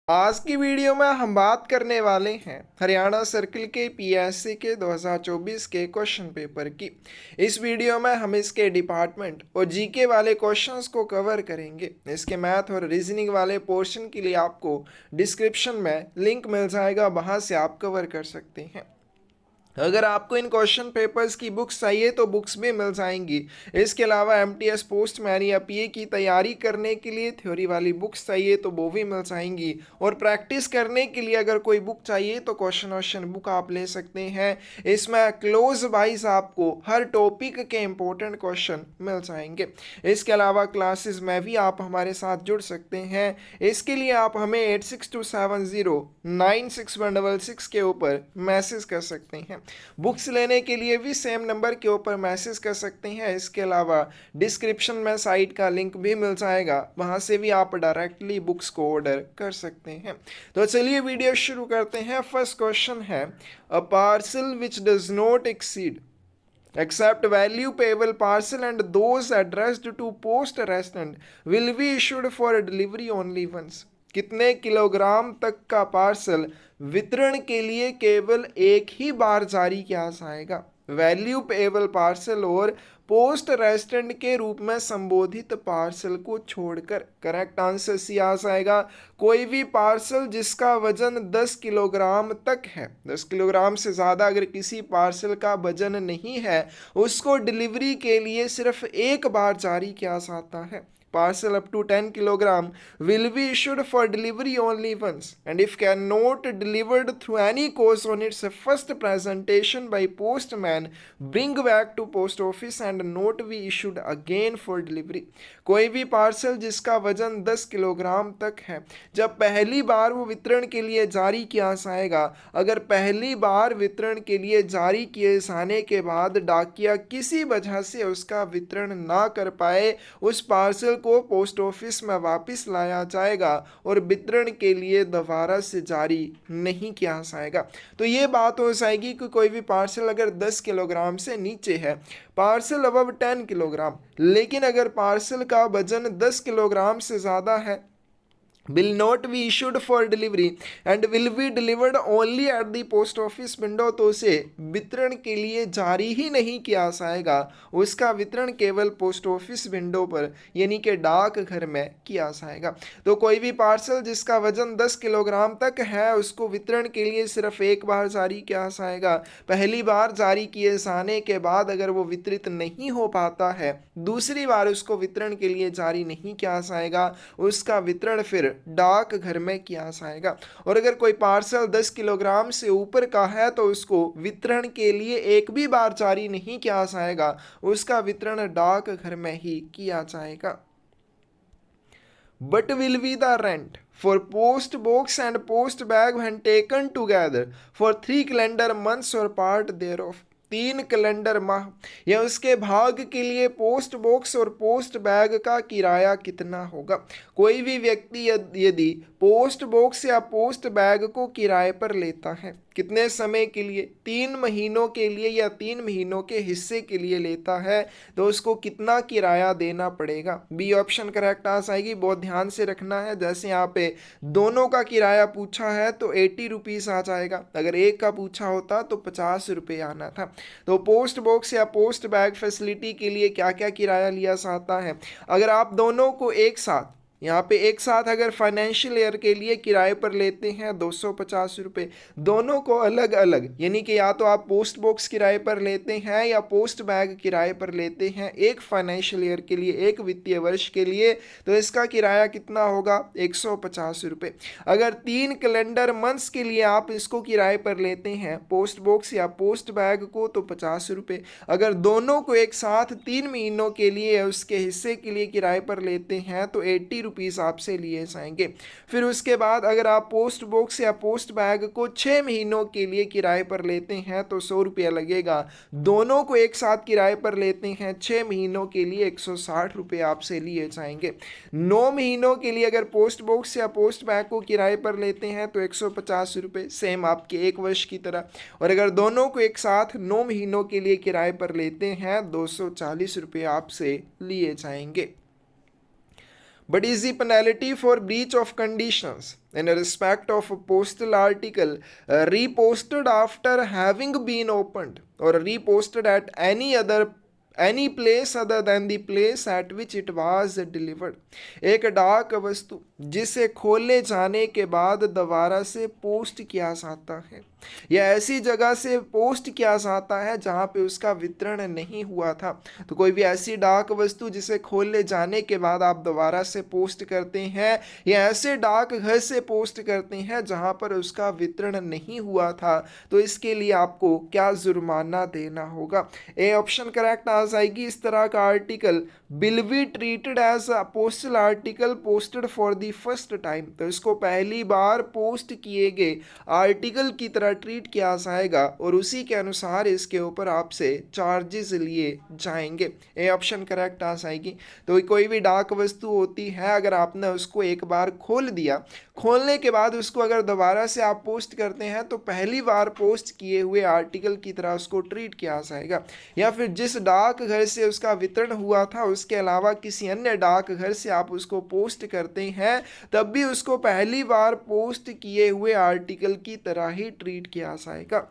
आज की वीडियो में हम बात करने वाले हैं हरियाणा सर्किल के पीएससी के 2024 के क्वेश्चन पेपर की। इस वीडियो में हम इसके डिपार्टमेंट और जीके वाले क्वेश्चंस को कवर करेंगे। इसके मैथ और रीजनिंग वाले पोर्शन के लिए आपको डिस्क्रिप्शन में लिंक मिल जाएगा, वहां से आप कवर कर सकते हैं। अगर आपको इन क्वेश्चन पेपर्स की बुक्स चाहिए तो बुक्स भी मिल जाएंगी। इसके अलावा एमटीएस पोस्टमैन या पीए की तैयारी करने के लिए थ्योरी वाली बुक्स चाहिए तो वो भी मिल जाएंगी, और प्रैक्टिस करने के लिए अगर कोई बुक चाहिए तो क्वेश्चन बुक आप ले सकते हैं। इसमें क्लोज वाइज आपको हर टॉपिक के इंपॉर्टेंट क्वेश्चन मिल जाएंगे। इसके अलावा क्लासेस में भी आप हमारे साथ जुड़ सकते हैं। इसके लिए आप हमें 8627096166 के ऊपर मैसेज कर सकते हैं। बुक्स लेने के लिए भी सेम नंबर के ऊपर मैसेज कर सकते हैं। इसके अलावा डिस्क्रिप्शन में साइट का लिंक भी मिल जाएगा, वहां से भी आप डायरेक्टली बुक्स को ऑर्डर कर सकते हैं। तो चलिए वीडियो शुरू करते हैं। फर्स्ट क्वेश्चन है, a parcel which does not exceed except value payable parcel and those addressed to post restaurant will be issued for delivery only once। कितने किलोग्राम तक का पार्सल वितरण के लिए केवल एक ही बार जारी किया जाएगा? वैल्यू पेएबल पार्सल और पोस्ट रेस्टेंट के रूप में संबोधित पार्सल को छोड़कर। करेक्ट आंसर सी आ जाएगा, कोई भी पार्सल जिसका वजन 10 किलोग्राम तक है। 10 किलोग्राम से ज़्यादा अगर किसी पार्सल का वजन नहीं है, उसको डिलीवरी के लिए सिर्फ एक बार जारी किया जाता है। Parcel up to 10 kilogram will be issued for delivery only once, and if cannot delivered through any cause on its first presentation by postman, bring back to post office and not be issued again for delivery। कोई भी parcel जिसका वजन 10 kilogram तक है, जब पहली बार वो वितरण के लिए जारी किया जाएगा, अगर पहली बार वितरण के लिए जारी किए जाने के बाद डाकिया किसी वजह से उसका वितरण ना कर पाए, उस पार्सल को पोस्ट ऑफिस में वापस लाया जाएगा और वितरण के लिए दोबारा से जारी नहीं किया जाएगा। तो ये बात हो जाएगी कि कोई भी पार्सल अगर 10 किलोग्राम से नीचे है, पार्सल अबव 10 किलोग्राम, लेकिन अगर पार्सल का वजन 10 किलोग्राम से ज़्यादा है, will not be issued for delivery and will be delivered only at the post office window, तो उसे वितरण के लिए जारी ही नहीं किया जाएगा, उसका वितरण केवल पोस्ट ऑफिस विंडो पर यानी कि डाक घर में किया जाएगा। तो कोई भी पार्सल जिसका वजन 10 किलोग्राम तक है, उसको वितरण के लिए सिर्फ एक बार जारी किया जाएगा। पहली बार जारी किए जाने के बाद अगर वो वितरित नहीं हो पाता है, दूसरी बार उसको वितरण के लिए जारी नहीं किया जाएगा, उसका वितरण फिर डाक घर में किया जाएगा। और अगर कोई पार्सल 10 किलोग्राम से ऊपर का है तो उसको वितरण के लिए एक भी बार जारी नहीं किया जाएगा, उसका वितरण डाक घर में ही किया जाएगा। But will be the rent for post box and post bag when taken together for 3 calendar months or part thereof। 3 calendar माह या उसके भाग के लिए पोस्ट बॉक्स और पोस्ट बैग का किराया कितना होगा? कोई भी व्यक्ति यदि पोस्ट बॉक्स या पोस्ट बैग को किराए पर लेता है, कितने समय के लिए? 3 महीनों के लिए या 3 महीनों के हिस्से के लिए लेता है, तो उसको कितना किराया देना पड़ेगा? बी ऑप्शन करेक्ट आ जाएगी। बहुत ध्यान से रखना है, जैसे यहाँ पे दोनों का किराया पूछा है तो 80 रुपीज़ आ जाएगा, अगर एक का पूछा होता तो 50 रुपये आना था। तो पोस्ट बॉक्स या पोस्ट बैग फैसिलिटी के लिए क्या क्या किराया लिया जाता है? अगर आप दोनों को एक साथ, यहाँ पे एक साथ अगर फाइनेंशियल ईयर के लिए किराए पर लेते हैं 250 रुपये, दोनों को अलग अलग, यानी कि या तो आप पोस्ट बॉक्स किराए पर लेते हैं या पोस्ट बैग किराए पर लेते हैं, एक फाइनेंशियल ईयर के लिए, एक वित्तीय वर्ष के लिए, तो इसका किराया कितना होगा? 150 रुपये। अगर 3 कैलेंडर मंथ्स के लिए आप इसको किराए पर लेते हैं, पोस्ट बॉक्स या पोस्ट बैग को, तो 50 रुपये। अगर दोनों को एक साथ 3 महीनों के लिए उसके हिस्से के लिए किराए पर लेते हैं तो 80 रुपीज़ आपसे लिए जाएंगे। फिर उसके बाद अगर आप पोस्ट बॉक्स या पोस्ट बैग को 6 महीनों के लिए किराए पर लेते हैं तो 100 रुपया लगेगा। दोनों को एक साथ किराए पर लेते हैं 6 महीनों के लिए 160 रुपये आपसे लिए जाएंगे। 9 महीनों के लिए अगर पोस्ट बॉक्स या पोस्ट बैग को किराए पर लेते हैं तो 150 रुपये, सेम आपके एक वर्ष की तरह। और अगर दोनों को एक साथ 9 महीनों के लिए किराए पर लेते हैं 240 रुपये आपसे लिए जाएंगे। But is the penalty for breach of conditions in respect of a postal article reposted after having been opened or reposted at any place other than the place at which it was delivered? एक डाक वस्तु जिसे खोले जाने के बाद दोबारा से पोस्ट किया जाता है या ऐसी जगह से पोस्ट किया जाता है जहां पे उसका वितरण नहीं हुआ था। तो कोई भी ऐसी डाक वस्तु जिसे खोले जाने के बाद आप दोबारा से पोस्ट करते हैं या ऐसे डाक घर से पोस्ट करते हैं जहां पर उसका वितरण नहीं हुआ था, तो इसके लिए आपको क्या जुर्माना देना होगा? ए ऑप्शन करेक्ट आ जाएगी। इस तरह का article will be treated as a postal article posted for the first time. तो इसको पहली बार पोस्ट किए गए आर्टिकल की तरह ट्रीट किया जाएगा और उसी के अनुसार इसके ऊपर आपसे चार्जेस लिए जाएंगे। ए ऑप्शन करेक्ट आ जाएगी। तो कोई भी डाक वस्तु होती है, अगर आपने उसको एक बार खोल दिया, खोलने के बाद उसको अगर दोबारा से आप पोस्ट करते हैं तो पहली बार पोस्ट किए हुए आर्टिकल की तरह उसको ट्रीट किया जाएगा। या फिर जिस डाक घर से उसका वितरण हुआ था उसके अलावा किसी अन्य डाक घर से आप उसको पोस्ट करते हैं, तब भी उसको पहली बार पोस्ट किए हुए आर्टिकल की तरह ही ट्रीट किया जाएगा।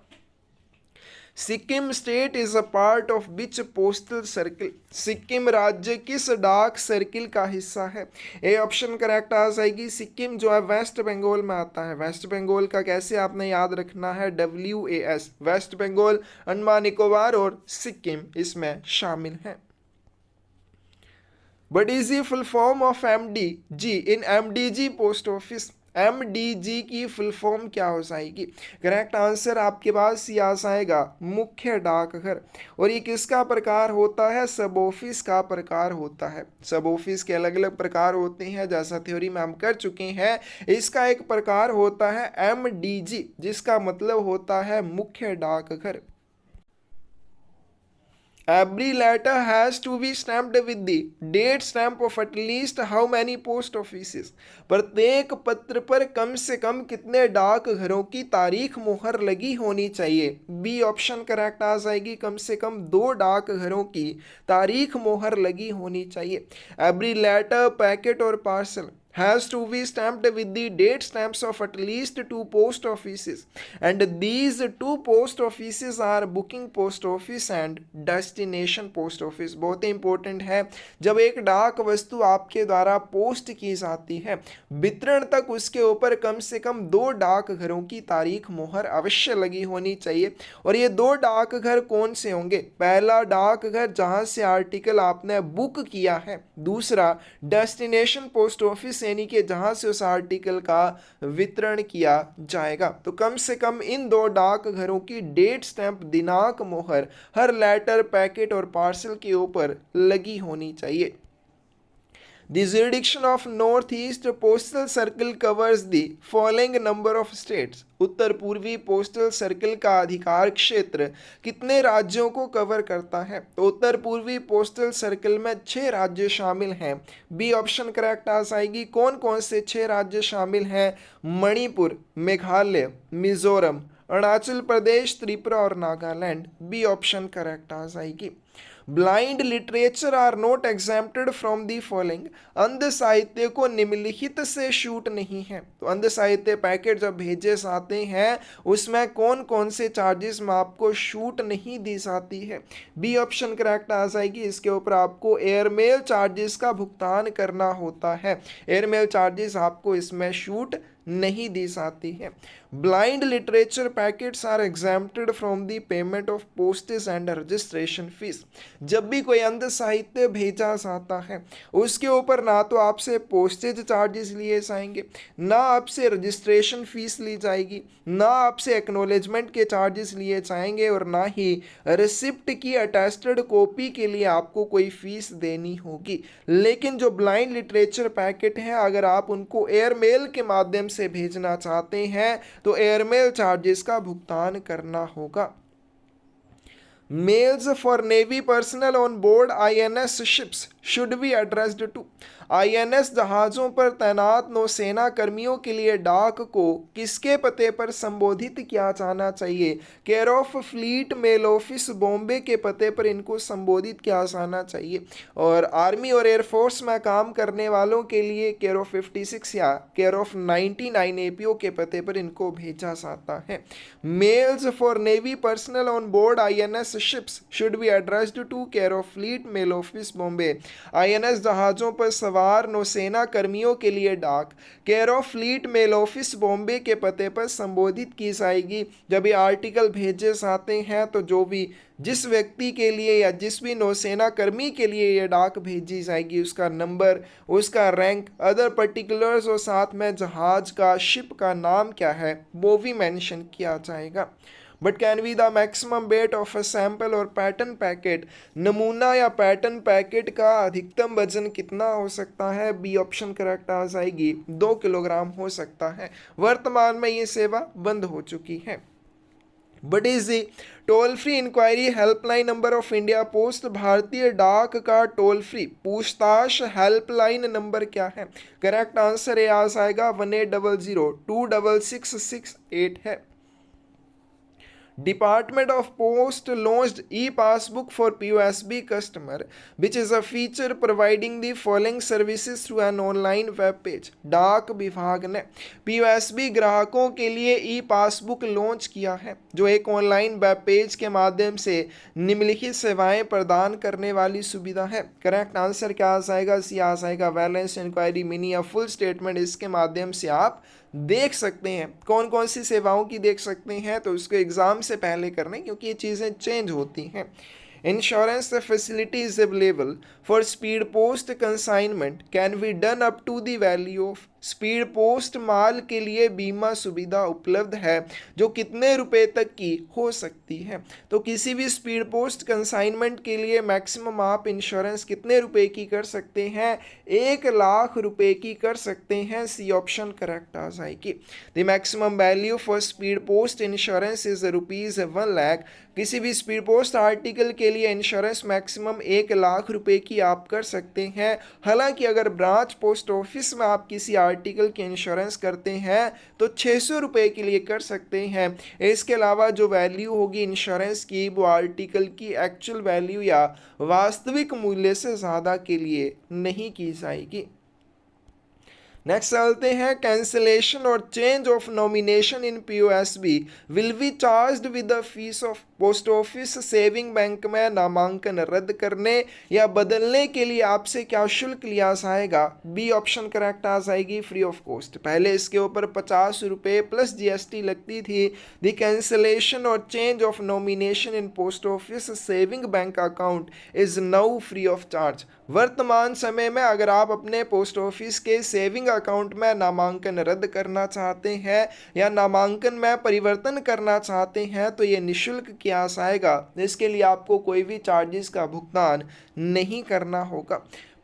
Sikkim state is a part of which postal circle? Sikkim राज्य किस डाक सर्किल का हिस्सा है? ए ऑप्शन करेक्ट आ जाएगी। सिक्किम जो है वेस्ट बंगाल में आता है। वेस्ट बंगाल का कैसे आपने याद रखना है? WAS, वेस्ट बंगाल, अंडमान निकोबार और सिक्किम इसमें शामिल है। What is the full form of MDG in MDG post office? MDG की फुल फॉर्म क्या हो जाएगी? करेक्ट आंसर आपके पास ही आ जाएगा मुख्य डाकघर। और ये किसका प्रकार होता है? सब ऑफिस का प्रकार होता है। सब ऑफिस के अलग अलग प्रकार होते हैं, जैसा थ्योरी में हम कर चुके हैं। इसका एक प्रकार होता है MDG, जिसका मतलब होता है मुख्य डाकघर। Every letter has to be stamped with the date stamp of at least how many post offices? प्रत्येक पत्र पर कम से कम कितने डाक घरों की तारीख मोहर लगी होनी चाहिए? बी ऑप्शन करेक्ट आ जाएगी। कम से कम 2 डाक घरों की तारीख मोहर लगी होनी चाहिए। Every letter, packet और parcel has to be stamped with the date stamps of at least 2 post offices, and these 2 post offices are booking post office and destination post office। बहुत ही इंपॉर्टेंट है, जब एक डाक वस्तु आपके द्वारा पोस्ट की जाती है, वितरण तक उसके ऊपर कम से कम 2 डाक घरों की तारीख मोहर अवश्य लगी होनी चाहिए। और ये 2 डाक घर कौन से होंगे? पहला डाक घर जहां से आर्टिकल आपने बुक किया है, दूसरा डेस्टिनेशन पोस्ट ऑफिस यानी कि जहां से उस आर्टिकल का वितरण किया जाएगा। तो कम से कम इन 2 डाक घरों की डेट स्टैंप, दिनांक मोहर हर लेटर, पैकेट और पार्सल के ऊपर लगी होनी चाहिए। The jurisdiction of Northeast Postal Circle covers the following number of states। उत्तर पूर्वी पोस्टल सर्किल का अधिकार क्षेत्र कितने राज्यों को कवर करता है? तो उत्तर पूर्वी पोस्टल सर्किल में 6 राज्य शामिल हैं। बी ऑप्शन करेक्ट आ जाएगी। कौन कौन से 6 राज्य शामिल हैं? मणिपुर, मेघालय, मिजोरम, अरुणाचल प्रदेश, त्रिपुरा और नागालैंड। बी ऑप्शन करेक्ट आ जाएगी। Blind literature are not exempted from the following. अंध साहित्य को निम्नलिखित से छूट नहीं है। तो अंध साहित्य पैकेट जब भेजे जाते हैं उसमें कौन कौन से चार्जेस में आपको छूट नहीं दी जाती है? बी ऑप्शन करेक्ट आ जाएगी। इसके ऊपर आपको एयरमेल चार्जेस का भुगतान करना होता है। एयरमेल चार्जेस आपको इसमें छूट नहीं दी जाती है। Blind literature packets are exempted from the payment of postage and registration fees. जब भी कोई अंध साहित्य भेजा जाता है उसके ऊपर ना तो आपसे पोस्टेज चार्जेस लिए जाएंगे, ना आपसे रजिस्ट्रेशन फीस ली जाएगी, ना आपसे एक्नॉलेजमेंट के चार्जेस लिए जाएंगे और ना ही रिसिप्ट की अटेस्टेड कॉपी के लिए आपको कोई फीस देनी होगी। लेकिन जो ब्लाइंड लिटरेचर पैकेट हैं, अगर आप उनको एयरमेल के माध्यम से भेजना चाहते हैं तो एयरमेल चार्जेस का भुगतान करना होगा। Mails for navy personnel on board INS ships should be addressed to. INS जहाजों पर तैनात नौसेना कर्मियों के लिए डाक को किसके पते पर संबोधित किया जाना चाहिए? Care of fleet mail office Bombay के पते पर इनको संबोधित किया जाना चाहिए। और आर्मी और एयरफोर्स में काम करने वालों के लिए केयर ऑफ 56 या केयर ऑफ 99 एपीओ के पते पर इनको भेजा जाता है। Mails for navy personnel on board INS ships should be addressed to care of fleet mail office Bombay. INS जहाजों पर सवार नौसेना कर्मियों के लिए डाक care of fleet mail office Bombay के पते पर संबोधित की जाएगी। जब ये आर्टिकल भेजे जाते हैं तो जो भी जिस व्यक्ति के लिए या जिस भी नौसेना कर्मी के लिए ये डाक भेजी जाएगी उसका नंबर, उसका रैंक, अदर पर्टिकुलर्स और साथ में जहाज का, शिप का नाम क्या है वो भी मेंशन किया जाएगा। But can be the maximum weight of a sample और पैटर्न पैकेट, नमूना या पैटर्न पैकेट का अधिकतम वजन कितना हो सकता है? बी ऑप्शन करेक्ट आ जाएगी, 2 किलोग्राम हो सकता है। वर्तमान में ये सेवा बंद हो चुकी है। But is the toll free inquiry helpline number of India post, भारतीय डाक का टोल फ्री पूछताछ हेल्पलाइन नंबर क्या है? करेक्ट आंसर ये आ जाएगा 1800-26668 है। Department of Post launched e-passbook for POSB customer, which is a feature providing the following services through an online web page. डाक विभाग ने POSB ग्राहकों के लिए ई पासबुक लॉन्च किया है जो एक ऑनलाइन वेब पेज के माध्यम से निम्नलिखित सेवाएं प्रदान करने वाली सुविधा है। करेक्ट आंसर क्या आ जाएगा? सी आ जाएगा। बैलेंस इंक्वायरी, मिनी या फुल स्टेटमेंट इसके माध्यम से आप देख सकते हैं। कौन कौन सी सेवाओं की देख सकते हैं तो उसको एग्जाम से पहले करने, क्योंकि ये चीज़ें चेंज होती हैं। Insurance facility is available for speed post consignment can be done up to the value of. Speed post माल के लिए बीमा सुविधा उपलब्ध है जो कितने रुपए तक की हो सकती है? तो किसी भी स्पीड पोस्ट कंसाइनमेंट के लिए मैक्सिमम आप इंश्योरेंस कितने रुपए की कर सकते हैं? 1,00,000 रुपए की कर सकते हैं। सी ऑप्शन करेक्ट आ जाएगी। The maximum value for speed post insurance is ₹1,00,000। किसी भी स्पीड पोस्ट आर्टिकल के लिए इंश्योरेंस मैक्सिमम 1,00,000 रुपए की आप कर सकते हैं। हालांकि अगर ब्रांच पोस्ट ऑफिस में आप किसी आर्टिकल की इंश्योरेंस करते हैं तो 600 रुपए के लिए कर सकते हैं। इसके अलावा जो वैल्यू होगी इंश्योरेंस की वो आर्टिकल की एक्चुअल वैल्यू या वास्तविक मूल्य से ज़्यादा के लिए नहीं की जाएगी। नेक्स्ट चलते हैं। कैंसिलेशन और change of nomination in POSB will be charged with the fees of. Post office saving bank में नामांकन रद्द करने या बदलने के लिए आपसे क्या शुल्क लिया जाएगा? बी ऑप्शन करेक्ट आ जाएगी, फ्री ऑफ कॉस्ट। पहले इसके ऊपर 50 रुपये प्लस जीएसटी लगती थी। द कैंसिलेशन और change of nomination in post office saving bank account is now free of charge. वर्तमान समय में अगर आप अपने पोस्ट ऑफिस के सेविंग अकाउंट में नामांकन रद्द करना चाहते हैं या नामांकन में परिवर्तन करना चाहते हैं तो ये निःशुल्क किया जाएगा। इसके लिए आपको कोई भी चार्जेस का भुगतान नहीं करना होगा।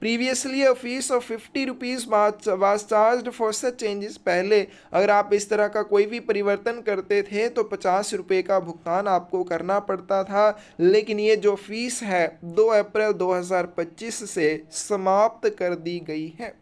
Previously a fees of 50 rupees was charged for such changes. पहले अगर आप इस तरह का कोई भी परिवर्तन करते थे तो 50 रुपये का भुगतान आपको करना पड़ता था, लेकिन ये जो फीस है 2 अप्रैल 2025 से समाप्त कर दी गई है।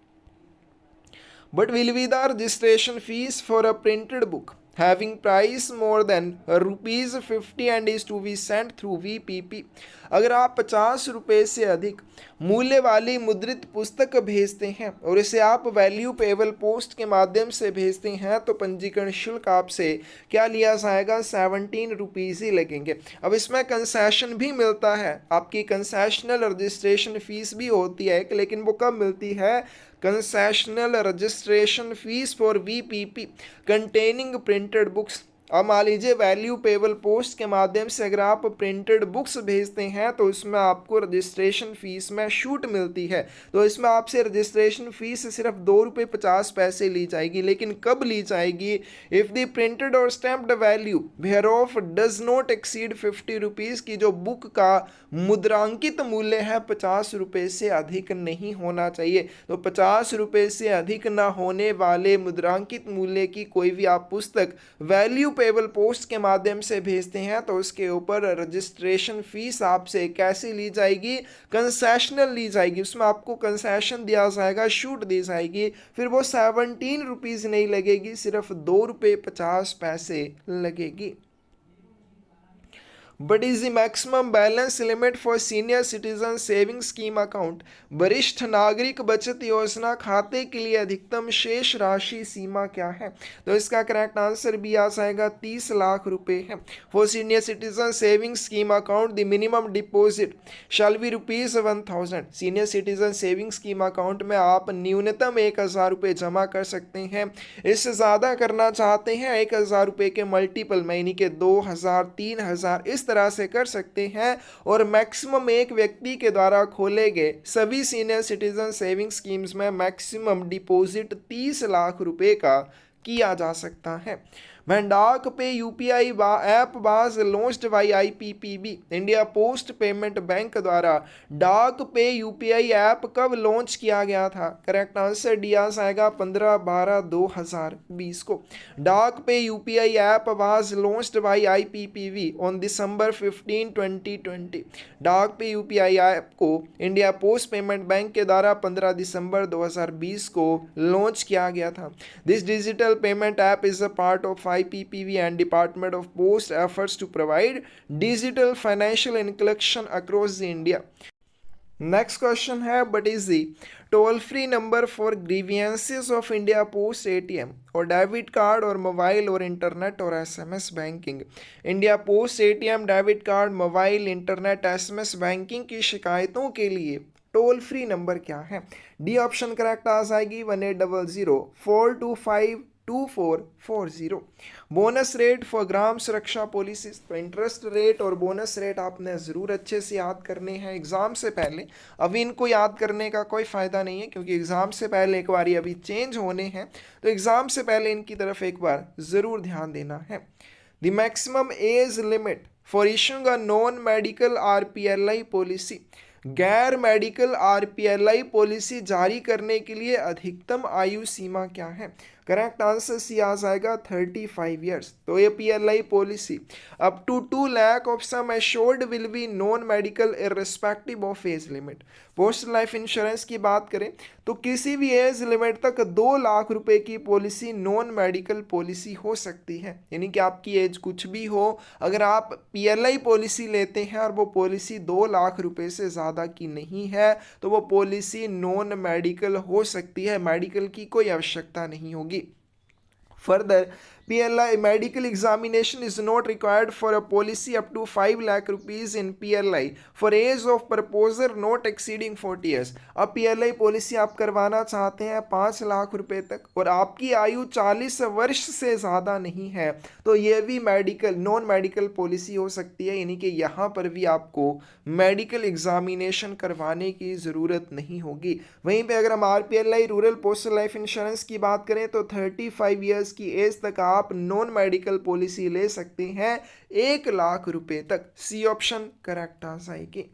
But will be the registration fees for a printed book having price more than ₹50 and is to be sent through VPP। अगर आप 50 रुपये से अधिक मूल्य वाली मुद्रित पुस्तक भेजते हैं और इसे आप वैल्यू पेबल पोस्ट के माध्यम से भेजते हैं तो पंजीकरण शुल्क आपसे क्या लिया जाएगा? 17 रुपीज़ ही लगेंगे। अब इसमें कंसेशन भी मिलता है, आपकी कंसेशनल रजिस्ट्रेशन फीस भी होती है, लेकिन वो कब मिलती है? Concessional registration fees for VPP containing printed books. अब मान लीजिए वैल्यू पेबल पोस्ट के माध्यम से अगर आप प्रिंटेड बुक्स भेजते हैं तो इसमें आपको रजिस्ट्रेशन फीस में छूट मिलती है, तो इसमें आपसे रजिस्ट्रेशन फीस सिर्फ ₹2.50 ली जाएगी। लेकिन कब ली जाएगी? इफ़ द प्रिंटेड और stamped value where of does not exceed 50 rupees की जो बुक का मुद्रांकित मूल्य है 50 रुपये से अधिक नहीं होना चाहिए। तो 50 रुपये से अधिक न होने वाले मुद्रांकित मूल्य की कोई भी आप पुस्तक वैल्यू पेबल पोस्ट के माध्यम से भेजते हैं तो उसके ऊपर रजिस्ट्रेशन फीस आपसे कैसी ली जाएगी, कंसेशनल ली जाएगी, उसमें आपको कंसेशन दिया जाएगा, छूट दी जाएगी। फिर वो 17 रुपीज़ नहीं लगेगी, सिर्फ 2 रुपये 50 पैसे लगेगी। What is the maximum balance limit for senior citizen savings scheme account? वरिष्ठ नागरिक बचत योजना खाते के लिए अधिकतम शेष राशि सीमा क्या है? तो इसका करेक्ट आंसर भी आ जाएगा 30 लाख रुपए है। For senior citizen saving scheme account the minimum deposit shall be ₹1000। Senior citizen saving scheme account में आप न्यूनतम 1000 रुपये जमा कर सकते हैं। इससे ज़्यादा करना चाहते हैं 1000 रुपये के मल्टीपल में, यानी कि 2000, 3000 इस तरह से कर सकते हैं। और मैक्सिमम एक व्यक्ति के द्वारा खोले गए सभी सीनियर सिटीजन सेविंग स्कीम्स में मैक्सिमम डिपॉजिट 30 लाख रुपए का किया जा सकता है। When डाक पे UPI app was launched by IPPB, India post payment bank द्वारा डाक पे यूपीआई ऐप कब लॉन्च किया गया था? करेक्ट आंसर डी आ जाएगा 15/12/2020 को। डाक पे UPI app was launched by IPPB on December 15, 2020। डाक पे यूपीआई ऐप को इंडिया पोस्ट पेमेंट बैंक के द्वारा 15 दिसंबर 2020 को लॉन्च किया गया था। This digital payment app is a part of IPPV and Department of Post efforts to provide digital financial inclusion across the India. Next question है, what is the toll free number for grievances of India Post ATM और debit card और mobile और internet और SMS banking? India post ATM debit card, mobile, internet, SMS banking की शिकायतों के लिए toll free number क्या है? डी ऑप्शन करेक्ट आ जाएगी 1800-425-2440। बोनस रेट फॉर ग्राम सुरक्षा पॉलिसीज, तो इंटरेस्ट रेट और बोनस रेट आपने ज़रूर अच्छे से याद करने हैं एग्ज़ाम से पहले। अभी इनको याद करने का कोई फ़ायदा नहीं है क्योंकि एग्ज़ाम से पहले एक बार अभी चेंज होने हैं, तो एग्ज़ाम से पहले इनकी तरफ एक बार ज़रूर ध्यान देना है। The maximum age limit for issuing a non medical RPLI policy, गैर मेडिकल RPLI पॉलिसी जारी करने के लिए अधिकतम आयु सीमा क्या है? करेक्ट आंसर सी आ जाएगा 35 ईयर्स। तो ये PLI policy up to 2 lakh of sum assured will be non medical irrespective of age limit. Postal life insurance की बात करें तो किसी भी एज लिमिट तक 2 लाख रुपए की पॉलिसी नॉन मेडिकल पॉलिसी हो सकती है, यानी कि आपकी एज कुछ भी हो, अगर आप PLI पॉलिसी लेते हैं और वो पॉलिसी 2 लाख रुपए से ज़्यादा की नहीं है तो वो पॉलिसी नॉन मेडिकल हो सकती है, मेडिकल की कोई आवश्यकता नहीं होगी। Further, PLI medical examination is not required for a policy up to 5 lakh rupees in PLI for age of proposer not exceeding 40 years। अब PLI पॉलिसी आप करवाना चाहते हैं 5 लाख रुपए तक और आपकी आयु 40 वर्ष से ज़्यादा नहीं है तो ये भी मेडिकल नॉन मेडिकल पॉलिसी हो सकती है, यानी कि यहाँ पर भी आपको मेडिकल एग्जामिनेशन करवाने की ज़रूरत नहीं होगी। वहीं पे अगर हम RPLI rural postal life insurance की बात करें तो 35 ईयर्स की एज तक आप नॉन मेडिकल पॉलिसी ले सकते हैं 1 लाख रुपए तक। सी ऑप्शन करेक्ट आ जाएगी।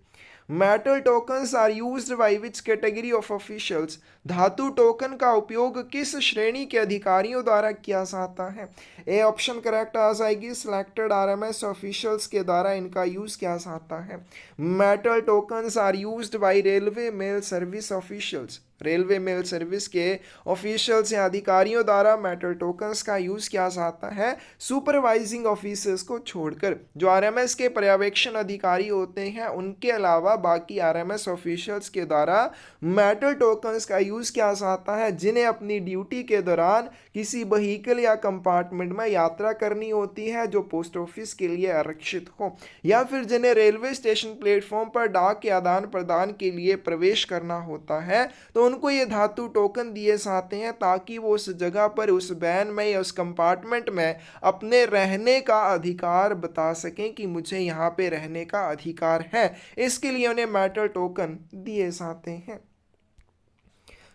Metal tokens are used by which category of officials, धातु टोकन का उपयोग किस श्रेणी के अधिकारियों द्वारा किया जाता है? ए ऑप्शन करेक्ट आ जाएगी, सिलेक्टेड RMS ऑफिशियल्स के द्वारा इनका यूज किया जाता है। Metal tokens are used by railway mail service officials, railway mail service के ऑफिशियल्स या अधिकारियों द्वारा मेटल टोकन्स का यूज़ किया जाता है सुपरवाइजिंग ऑफिसर्स को छोड़कर। जो RMS के पर्यवेक्षण अधिकारी होते हैं उनके अलावा बाकी RMS ऑफिशियल्स के द्वारा मेटल टोकन्स का यूज़ किया जाता है जिन्हें अपनी ड्यूटी के दौरान किसी व्हीकल या कंपार्टमेंट में यात्रा करनी होती है जो पोस्ट ऑफिस के लिए आरक्षित हो, या फिर जिन्हें रेलवे स्टेशन प्लेटफॉर्म पर डाक के आदान प्रदान के लिए प्रवेश करना होता है तो उनको ये धातु टोकन दिए जाते हैं ताकि वो उस जगह पर उस वैन में या उस कंपार्टमेंट में अपने रहने का अधिकार बता सकें कि मुझे यहाँ पे रहने का अधिकार है, इसके लिए उन्हें मेटल टोकन दिए जाते हैं।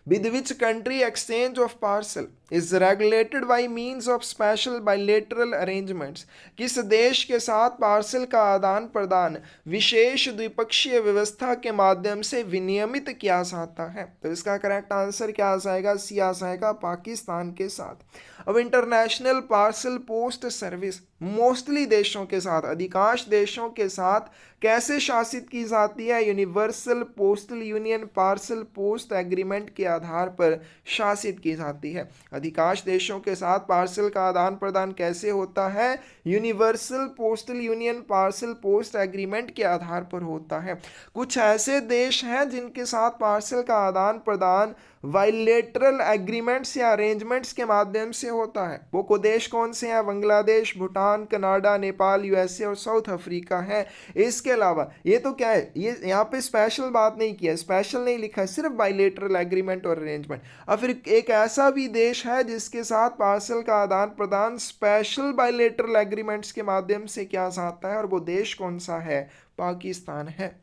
with which country exchange of parcel is regulated by means of special bilateral arrangements। किस देश के साथ पार्सल का आदान प्रदान विशेष द्विपक्षीय व्यवस्था के माध्यम से विनियमित किया जाता है। तो इसका करेक्ट आंसर क्या आ जाएगा, सी आ जाएगा, पाकिस्तान के साथ। अब international parcel post service mostly देशों के साथ, अधिकांश देशों के साथ कैसे शासित की जाती है, universal postal union parcel post agreement के आधार पर शासित की जाती है। अधिकांश देशों के साथ पार्सल का आदान प्रदान कैसे होता है, universal postal union parcel post agreement के आधार पर होता है। कुछ ऐसे देश हैं जिनके साथ पार्सल का आदान प्रदान बायलैटरल एग्रीमेंट्स या अरेंजमेंट्स के माध्यम से होता है। वो देश कौन से हैं, बांग्लादेश, भूटान, कनाडा, नेपाल, यूएसए और साउथ अफ्रीका है। इसके अलावा ये तो क्या है, ये यहाँ पे स्पेशल बात नहीं किया, स्पेशल नहीं लिखा है, सिर्फ बायलैटरल एग्रीमेंट और अरेंजमेंट। और फिर एक ऐसा भी देश है जिसके साथ पार्सल का आदान प्रदान स्पेशल बायलैटरल एग्रीमेंट्स के माध्यम से किया जाता है, और वो देश कौन सा है, पाकिस्तान है।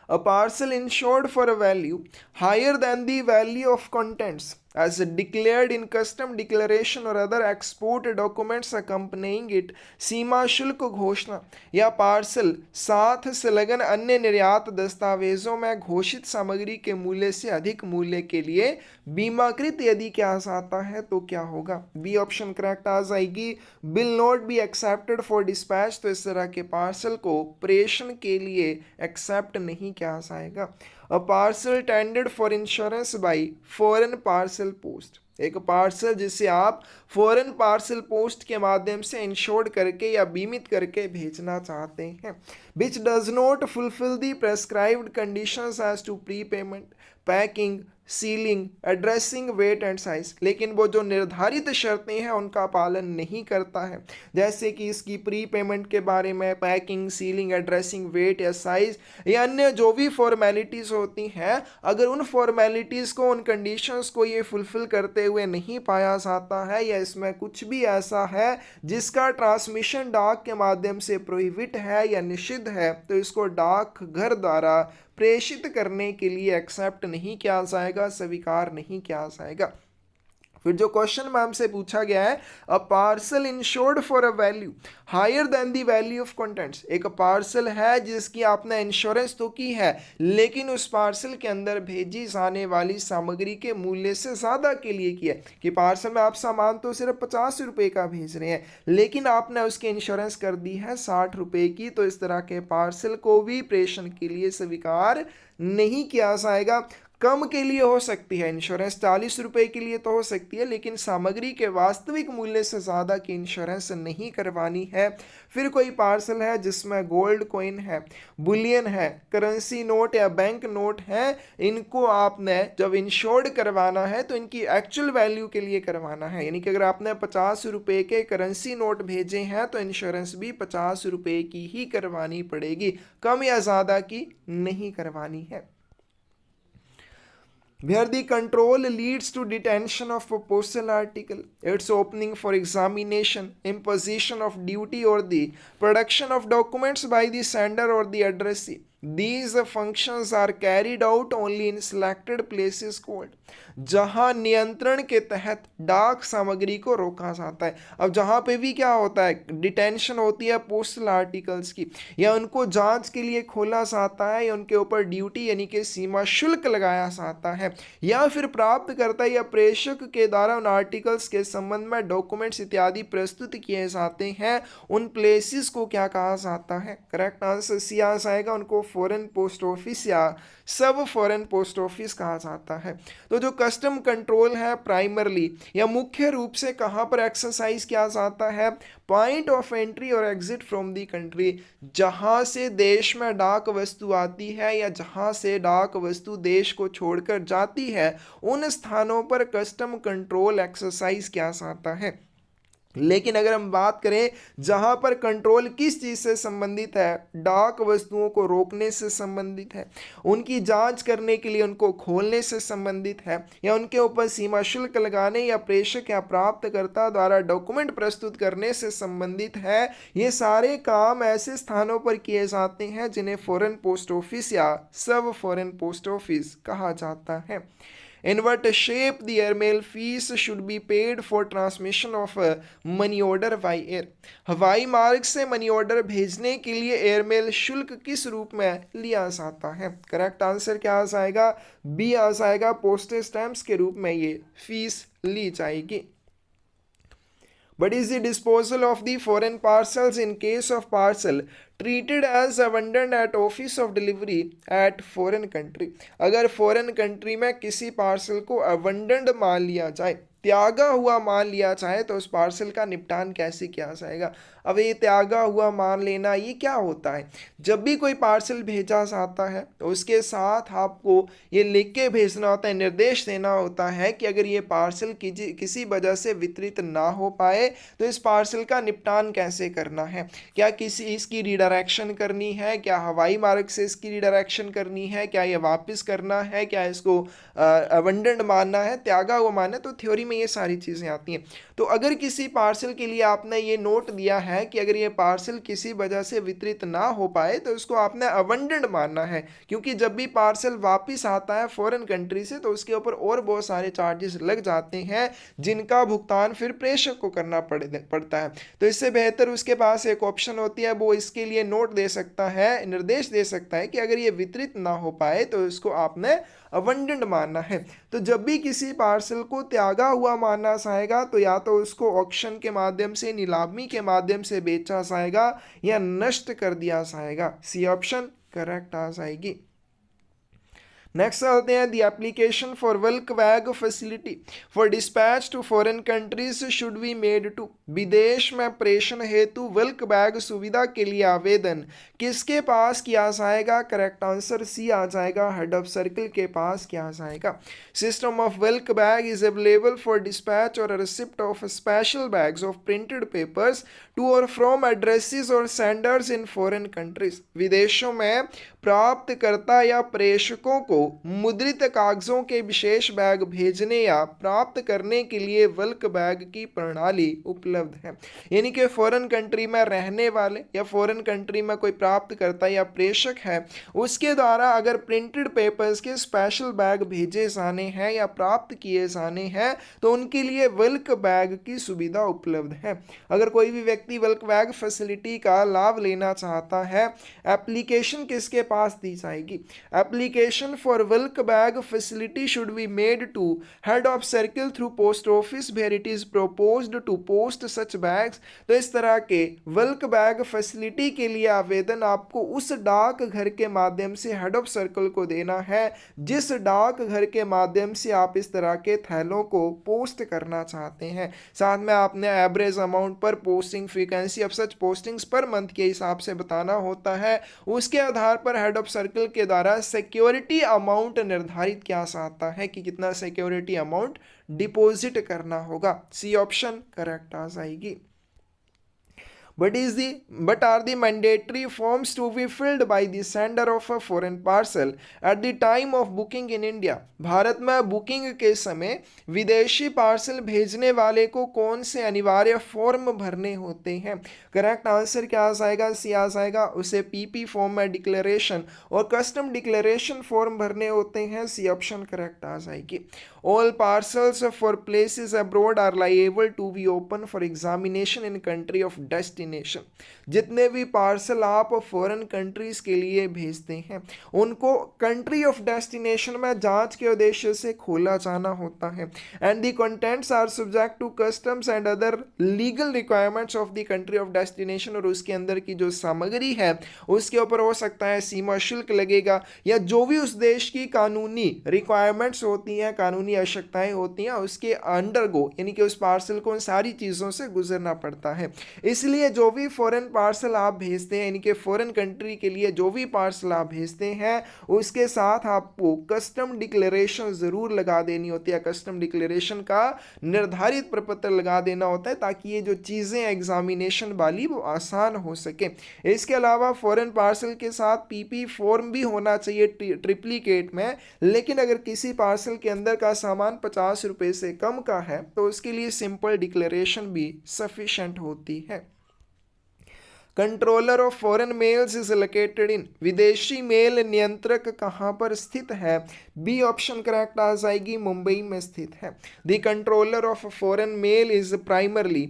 A parcel insured for a value higher than the value of contents as declared in custom declaration or other export documents accompanying it सीमा शुल्क घोषणा या पार्सल साथ संलग्न अन्य निर्यात दस्तावेजों में घोषित सामग्री के मूल्य से अधिक मूल्य के लिए बीमाकृत यदि क्या जाता है तो क्या होगा, बी ऑप्शन करेक्ट आ जाएगी। Will not be accepted for dispatch, तो इस तरह के पार्सल को प्रेषण के लिए एक्सेप्ट नहीं किया जाएगा। अ parcel tendered for insurance by foreign parcel post, एक पार्सल जिसे आप फॉरेन पार्सल पोस्ट के माध्यम से इंश्योर्ड करके या बीमित करके भेजना चाहते हैं। Which does not fulfil the prescribed conditions as to pre payment, packing, sealing, addressing, weight and size, लेकिन वो जो निर्धारित शर्तें हैं उनका पालन नहीं करता है, जैसे कि इसकी प्री पेमेंट के बारे में, पैकिंग, सीलिंग, एड्रेसिंग, वेट या साइज या अन्य जो भी फॉर्मेलिटीज़ होती हैं, अगर उन फॉर्मेलिटीज़ को, उन कंडीशंस को ये फुलफिल करते हुए नहीं पाया जाता है, या इसमें कुछ भी ऐसा है जिसका ट्रांसमिशन डाक के माध्यम से प्रोहिबिट है या निषिद्ध है, तो इसको डाक घर द्वारा प्रेषित करने के लिए एक्सेप्ट नहीं किया जाएगा, स्वीकार नहीं किया जाएगा। फिर जो क्वेश्चन मैम से पूछा गया है, a parcel insured for a value higher than the value of contents, एक पार्सल है जिसकी आपने इंश्योरेंस तो की है, लेकिन उस पार्सल के अंदर भेजी जाने वाली सामग्री के मूल्य से ज़्यादा के लिए किया है, कि पार्सल में आप सामान तो सिर्फ 50 रुपये का भेज रहे हैं, लेकिन आपने उसकी इंश्योरेंस कर दी है 60 रुपये की, तो इस तरह के पार्सल को भी प्रेषण के लिए स्वीकार नहीं किया जाएगा। कम के लिए हो सकती है इंश्योरेंस, 40 रुपये के लिए तो हो सकती है, लेकिन सामग्री के वास्तविक मूल्य से ज़्यादा की इंश्योरेंस नहीं करवानी है। फिर कोई पार्सल है जिसमें गोल्ड कॉइन है, बुलियन है, करेंसी नोट या बैंक नोट है, इनको आपने जब इंश्योर्ड करवाना है तो इनकी एक्चुअल वैल्यू के लिए करवाना है, यानी कि अगर आपने 50 रुपये के करेंसी नोट भेजे हैं तो इंश्योरेंस भी 50 रुपये की ही करवानी पड़ेगी, कम या ज़्यादा की नहीं करवानी है। Where the control leads to detention of a postal article, its opening for examination, imposition of duty or the production of documents by the sender or the addressee. These functions are carried out only in selected places called, जहाँ नियंत्रण के तहत डाक सामग्री को रोका जाता है। अब जहाँ पे भी क्या होता है, डिटेंशन होती है पोस्टल आर्टिकल्स की, या उनको जांच के लिए खोला जाता है, या उनके ऊपर ड्यूटी यानी कि सीमा शुल्क लगाया जाता है, या फिर प्राप्त करता है या प्रेषक के द्वारा उन आर्टिकल्स के संबंध में डॉक्यूमेंट्स इत्यादि प्रस्तुत किए जाते हैं, उन प्लेसेस को क्या कहा जाता है, करेक्ट आंसर सी आ जाएगा, उनको फॉरेन पोस्ट ऑफिस या सब फॉरेन पोस्ट ऑफिस कहा जाता है। तो जो कस्टम कंट्रोल है प्राइमरली या मुख्य रूप से कहाँ पर एक्सरसाइज किया जाता है, पॉइंट ऑफ एंट्री और एग्जिट फ्रॉम दी कंट्री, जहाँ से देश में डाक वस्तु आती है या जहाँ से डाक वस्तु देश को छोड़कर जाती है, उन स्थानों पर कस्टम कंट्रोल एक्सरसाइज किया जाता है। लेकिन अगर हम बात करें जहां पर कंट्रोल किस चीज से संबंधित है, डाक वस्तुओं को रोकने से संबंधित है, उनकी जांच करने के लिए उनको खोलने से संबंधित है, या उनके ऊपर सीमा शुल्क लगाने या प्रेषक या प्राप्तकर्ता द्वारा डॉक्यूमेंट प्रस्तुत करने से संबंधित है, ये सारे काम ऐसे स्थानों पर किए जाते हैं जिन्हें फॉरेन पोस्ट ऑफिस या सब फॉरेन पोस्ट ऑफिस कहा जाता है। In what shape the airmail fees should be paid for transmission of a money order by air? हवाई मार्ग से मनी ऑर्डर भेजने के लिए एयरमेल शुल्क किस रूप में लिया जाता है? करेक्ट आंसर क्या आ जाएगा? बी आ जाएगा, पोस्टेज स्टैम्प्स के रूप में ये फीस ली जाएगी। What is the disposal of the foreign parcels in case of parcel treated as abandoned at office of delivery at foreign country? अगर फॉरेन कंट्री में किसी पार्सल को abandoned मान लिया जाए, त्यागा हुआ मान लिया जाए, तो उस पार्सल का निपटान कैसे किया जाएगा? अब ये त्यागा हुआ मान लेना ये क्या होता है? जब भी कोई पार्सल भेजा जाता है तो उसके साथ आपको ये लिख के भेजना होता है, निर्देश देना होता है कि अगर ये पार्सल किसी वजह से वितरित ना हो पाए तो इस पार्सल का निपटान कैसे करना है। क्या किसी इसकी रिडायरेक्शन करनी है, क्या हवाई मार्ग से इसकी रिडायरेक्शन करनी है, क्या ये वापस करना है, क्या इसको अबंडन्ड मानना है, त्यागा हुआ मानना है। तो थ्योरी में ये सारी चीज़ें आती हैं। तो अगर किसी पार्सल के लिए आपने ये नोट दिया है कि अगर ये पार्सल किसी वजह से वितरित ना हो पाए तो इसको आपने अबंडन्ड मानना है, क्योंकि जब भी पार्सल वापस आता है फॉरेन कंट्री से तो उसके ऊपर और बहुत सारे चार्जेस लग जाते हैं जिनका भुगतान फिर प्रेषक को करना पड़ता है। तो इससे बेहतर उसके पास एक ऑप्शन होती है, वो इसके लिए नोट दे सकता है, निर्देश दे सकता है कि अगर ये वितरित ना हो पाए तो इसको आपने अबंडन्ड मानना है। तो जब भी किसी पार्सल को त्यागा हुआ माना जाएगा तो या तो उसको ऑक्शन के माध्यम से, नीलामी के माध्यम से बेचा जाएगा या नष्ट कर दिया जाएगा। सी ऑप्शन करेक्ट आ जाएगी। नेक्स्ट आते हैं, the application for bulk bag facility for dispatch to foreign countries should be made to. विदेश में प्रेषण हेतु बल्क बैग सुविधा के लिए आवेदन किसके पास किया जाएगा? करेक्ट आंसर सी आ जाएगा, हेड ऑफ सर्कल के पास किया जाएगा। System of bulk bag is available for dispatch और receipt of special bags of printed papers to और फ्रॉम एड्रेसेस और सेंडर्स इन फॉरेन कंट्रीज। विदेशों में प्राप्तकर्ता या प्रेषकों को मुद्रित कागजों के विशेष बैग भेजने या प्राप्त करने के लिए बल्क बैग की प्रणाली उपलब्ध है। यानी कि फॉरेन कंट्री में रहने वाले या फॉरेन कंट्री में कोई प्राप्तकर्ता या प्रेषक है, उसके द्वारा अगर प्रिंटेड पेपर्स के स्पेशल बैग भेजे जाने हैं या प्राप्त किए जाने हैं तो उनके लिए बल्क बैग की सुविधा उपलब्ध है। अगर कोई भी व्यक्ति बल्क बैग फैसिलिटी का लाभ लेना चाहता है, एप्लीकेशन किसके पास दी जाएगी? Application for bulk bag facility should be made to head of circle through post office where it is proposed to post such bags. तो इस तरह के बल्क बैग फैसिलिटी के लिए आवेदन आपको उस डाक घर के माध्यम से हेड ऑफ सर्कल को देना है जिस डाक घर के माध्यम से आप इस तरह के थैलों को पोस्ट करना चाहते हैं। साथ में आपने एवरेज अमाउंट पर posting frequency of such postings per month के हिसाब से बताना होता है। उसके आधार पर हेड ऑफ सर्कल के द्वारा सिक्योरिटी अमाउंट निर्धारित किया जाता है कि कितना सिक्योरिटी अमाउंट डिपॉजिट करना होगा। सी ऑप्शन करेक्ट आ जाएगी। But are the mandatory forms to be filled by the sender of a foreign parcel at the time of booking in India? Bharat में बुकिंग के समय विदेशी पार्सल भेजने वाले को कौन से अनिवार्य फॉर्म भरने होते हैं? करेक्ट आंसर क्या आ जाएगा? सी आ जाएगा। उसे पीपी फॉर्म में डिक्लेरेशन और कस्टम डिक्लेरेशन फॉर्म भरने होते हैं। सी ऑप्शन करेक्ट आ जाएगी। All parcels for places abroad are liable to be open for examination in country of destination. जितने भी पार्सल आप फॉरेन कंट्रीज के लिए भेजते हैं उनको कंट्री ऑफ डेस्टिनेशन में जांच के उद्देश्य से खोला जाना होता है। And the contents are subject to customs and other legal requirements of the country of destination. और उसके अंदर की जो सामग्री है उसके ऊपर हो सकता है सीमा शुल्क लगेगा या जो भी उस देश की कानूनी रिक्वायरमेंट्स होती हैं, कानूनी आवश्यकताएं होती हैं, उसके अंडरगो यानी कि उस पार्सल को उन सारी चीज़ों से गुजरना पड़ता है। इसलिए जो भी फॉरेन पार्सल आप भेजते हैं, इनके फॉरेन कंट्री के लिए जो भी पार्सल आप भेजते हैं उसके साथ आपको कस्टम डिक्लेरेशन ज़रूर लगा देनी होती है। कस्टम डिक्लेरेशन का निर्धारित प्रपत्र लगा देना होता है ताकि ये जो चीज़ें एग्जामिनेशन वाली वो आसान हो सके। इसके अलावा फॉरेन पार्सल के साथ पीपी फॉर्म भी होना चाहिए ट्रिप्लिकेट में, लेकिन अगर किसी पार्सल के अंदर का सामान 50 रुपये से कम का है तो उसके लिए सिंपल डिक्लेरेशन भी सफिशेंट होती है। Controller of foreign mails is located in, विदेशी मेल नियंत्रक कहाँ पर स्थित है? बी ऑप्शन करेक्ट आ जाएगी, मुंबई में स्थित है। The controller of foreign mail is primarily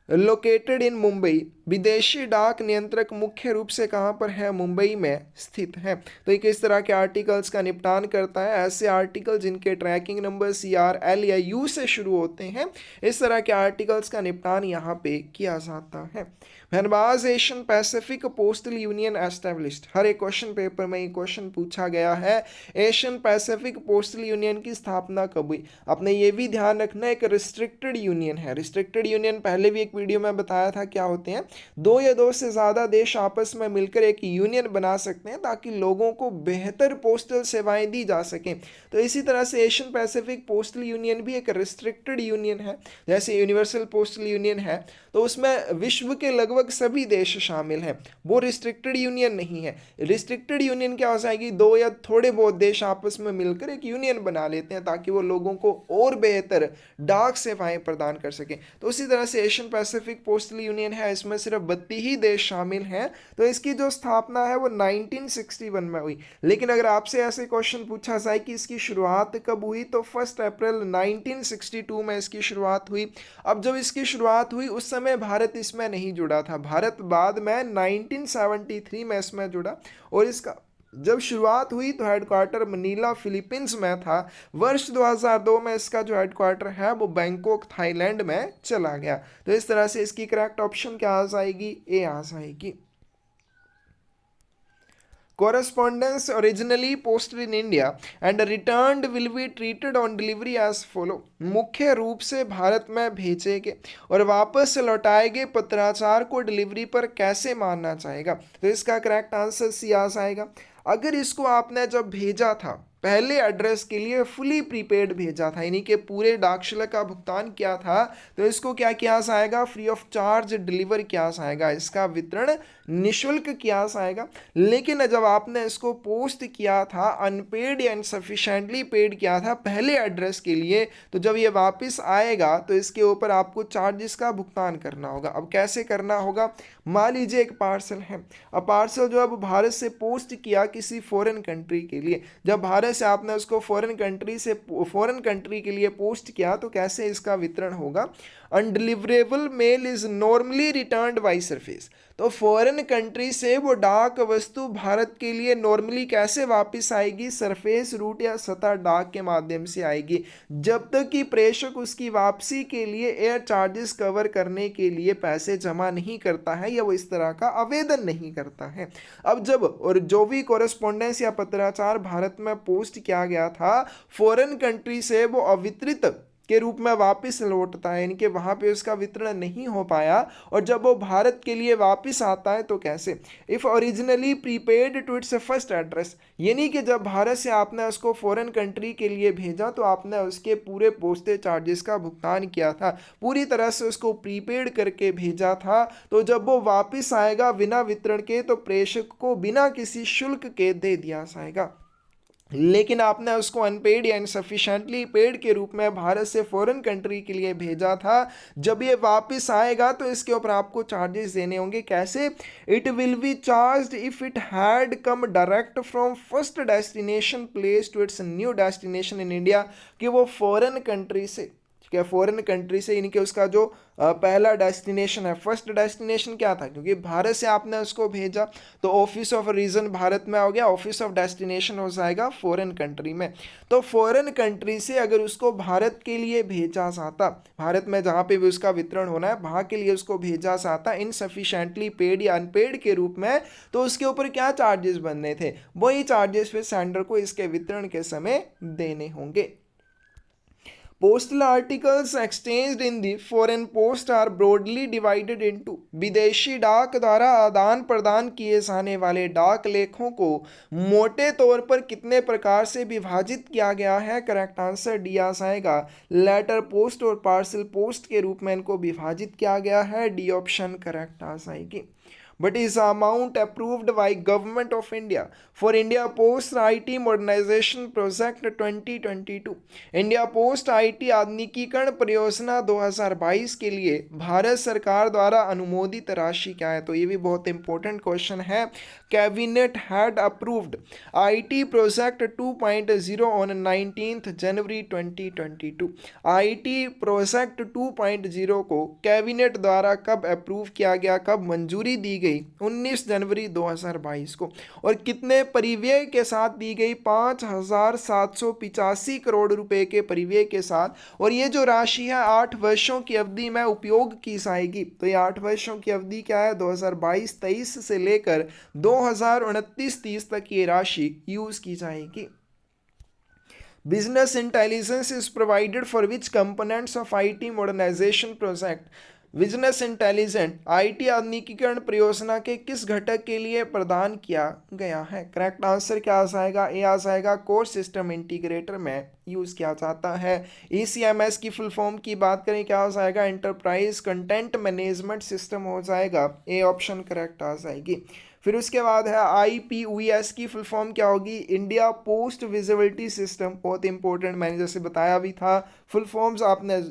located in Mumbai, विदेशी डाक नियंत्रक मुख्य रूप से कहाँ पर है? मुंबई में स्थित है। तो ये किस तरह के आर्टिकल्स का निपटान करता है? ऐसे आर्टिकल जिनके ट्रैकिंग नंबर CR, L या U से शुरू होते हैं, इस तरह के आर्टिकल्स का निपटान यहाँ पे किया जाता है। When was Asian Pacific Postal Union established? हर एक क्वेश्चन पेपर में ये क्वेश्चन पूछा गया है। एशियन पैसिफिक पोस्टल यूनियन की स्थापना कब हुई? आपने ये भी ध्यान रखना, एक रिस्ट्रिक्टेड यूनियन है। रिस्ट्रिक्टेड यूनियन पहले भी एक वीडियो में बताया था क्या होते हैं। दो या दो से ज़्यादा देश आपस में मिलकर एक यूनियन बना सकते हैं ताकि लोगों को बेहतर पोस्टल सेवाएं दी जा सकें। तो इसी तरह से एशियन पैसिफिक पोस्टल यूनियन भी एक रिस्ट्रिक्टेड यूनियन है। जैसे यूनिवर्सल पोस्टल यूनियन है तो उसमें विश्व के लगभग सभी देश शामिल हैं, वो रिस्ट्रिक्टेड यूनियन नहीं है। रिस्ट्रिक्टेड यूनियन क्या हो जाएगी? दो या थोड़े बहुत देश आपस में मिलकर एक यूनियन बना लेते हैं ताकि वो लोगों को और बेहतर डाक सेवाएं प्रदान कर सकें। तो उसी तरह से एशियन पैसिफिक पोस्टल यूनियन है, इसमें सिर्फ 32 ही देश शामिल हैं। तो इसकी जो स्थापना है वो 1961 में हुई। लेकिन अगर आपसे ऐसे क्वेश्चन पूछा जाए कि इसकी शुरुआत कब हुई, तो 1 अप्रैल 1962 में इसकी शुरुआत हुई। अब जब इसकी शुरुआत हुई उस समय भारत इसमें नहीं जुड़ा था। भारत बाद में 1973 में इसमें जुड़ा, और इसका जब शुरुआत हुई तो हेडक्वार्टर मनीला फिलीपींस में था। वर्ष 2002 में इसका जो हेडक्वार्टर है वो बैंकॉक थाईलैंड में चला गया। तो इस तरह से इसकी करेक्ट ऑप्शन क्या आ जाएगी? ए आ जाएगी। Correspondence originally posted in India and returned will be treated on delivery as follow. मुख्य रूप से भारत में भेजे गए और वापस लौटाए गए पत्राचार को डिलीवरी पर कैसे मानना चाहेगा? तो इसका करेक्ट आंसर सी आ जाएगा। अगर इसको आपने जब भेजा था पहले एड्रेस के लिए फुली प्रीपेड भेजा था, यानी कि पूरे डाक शुल्क का भुगतान किया था, तो इसको क्या किया जाएगा? फ्री ऑफ चार्ज डिलीवर किया जाएगा, इसका वितरण निःशुल्क किया जाएगा। लेकिन जब आपने इसको पोस्ट किया था अनपेड या इनसफिशिएंटली पेड किया था पहले एड्रेस के लिए, तो जब ये वापस आएगा तो इसके ऊपर आपको चार्जेस का भुगतान करना होगा। अब कैसे करना होगा? मान लीजिए एक पार्सल है, अब पार्सल जो अब भारत से पोस्ट किया किसी फॉरेन कंट्री के लिए, जब भारत से आपने उसको फॉरेन कंट्री के लिए पोस्ट किया तो कैसे इसका वितरण होगा? Undeliverable mail is normally returned by surface. तो फॉरेन कंट्री से वो डाक वस्तु भारत के लिए नॉर्मली कैसे वापस आएगी? सरफेस रूट या सतह डाक के माध्यम से आएगी, जब तक कि प्रेषक उसकी वापसी के लिए एयर चार्जेस कवर करने के लिए पैसे जमा नहीं करता है या वो इस तरह का आवेदन नहीं करता है। अब जब और जो भी कॉरेस्पॉन्डेंस या पत्राचार भारत में पोस्ट किया गया था फॉरेन कंट्री से, वो अवितरित के रूप में वापस लौटता है, इनके वहाँ पे उसका वितरण नहीं हो पाया, और जब वो भारत के लिए वापस आता है तो कैसे? If originally prepaid to its first address, यानी कि जब भारत से आपने उसको फॉरेन कंट्री के लिए भेजा तो आपने उसके पूरे पोस्टेज चार्जेस का भुगतान किया था, पूरी तरह से उसको प्रीपेड करके भेजा था। तो जब वो वापस आएगा बिना वितरण के तो प्रेषक को बिना किसी शुल्क के दे दिया जाएगा। लेकिन आपने उसको अनपेड या इनसफिशिएंटली पेड के रूप में भारत से फॉरेन कंट्री के लिए भेजा था, जब ये वापस आएगा तो इसके ऊपर आपको चार्जेस देने होंगे। कैसे? It will be charged if it had come direct from first destination place to its new destination in India, कि वो फॉरेन कंट्री से क्या फॉरेन कंट्री से इनके उसका जो पहला डेस्टिनेशन है, फर्स्ट डेस्टिनेशन क्या था? क्योंकि भारत से आपने उसको भेजा तो ऑफिस ऑफ रीजन भारत में हो गया, ऑफिस ऑफ डेस्टिनेशन हो जाएगा फॉरेन कंट्री में। तो फॉरेन कंट्री से अगर उसको भारत के लिए भेजा जाता, भारत में जहाँ पे भी उसका वितरण होना है वहाँ के लिए उसको भेजा जाता इनसफिशिएंटली पेड या अनपेड के रूप में, तो उसके ऊपर क्या चार्जेस बनने थे? वही चार्जेस फिर सेंडर को इसके वितरण के समय देने होंगे। Postal articles exchanged in the foreign post are broadly divided into. विदेशी डाक द्वारा आदान प्रदान किए जाने वाले डाक लेखों को मोटे तौर पर कितने प्रकार से विभाजित किया गया है? करेक्ट आंसर डी आ जाएगा। लेटर पोस्ट और पार्सल पोस्ट के रूप में इनको विभाजित किया गया है। डी ऑप्शन करेक्ट आ जाएगी। What is the amount approved by Government of India for India Post IT Modernization Project 2022? India post IT आधुनिकीकरण परियोजना 2022 के लिए भारत सरकार द्वारा अनुमोदित राशि क्या है? तो ये भी बहुत इंपॉर्टेंट क्वेश्चन है। Cabinet had approved IT project 2.0 on 19 January 2022। IT project 2.0 को कैबिनेट द्वारा कब अप्रूव किया गया, कब मंजूरी दी गई? 19 जनवरी 2022 को। और कितने परिव्यय के साथ दी गई? 5,785 करोड़ रुपए के परिव्यय के साथ। और ये जो राशि है 8 वर्षों की अवधि में उपयोग की जाएगी। तो ये 8 वर्षों की अवधि क्या है? 2022-23 से लेकर 2029-30 तक ये राशि यूज की जाएगी। Business intelligence is provided for which components of IT modernisation project? Business intelligent IT आधुनिकीकरण परियोजना के किस घटक के लिए प्रदान किया गया है? करेक्ट आंसर क्या आ जाएगा? ए आ जाएगा। कोर सिस्टम इंटीग्रेटर में यूज किया जाता है। ईसीएमएस की फुल फॉर्म की बात करें, क्या हो जाएगा? एंटरप्राइज कंटेंट मैनेजमेंट सिस्टम हो जाएगा। ए ऑप्शन करेक्ट आ जाएगी। फिर उसके बाद है आईपीवीएस की फुल फॉर्म क्या होगी? India post visibility system. बहुत इंपॉर्टेंट, मैंने जैसे बताया भी था। फुल फॉर्म्स आपने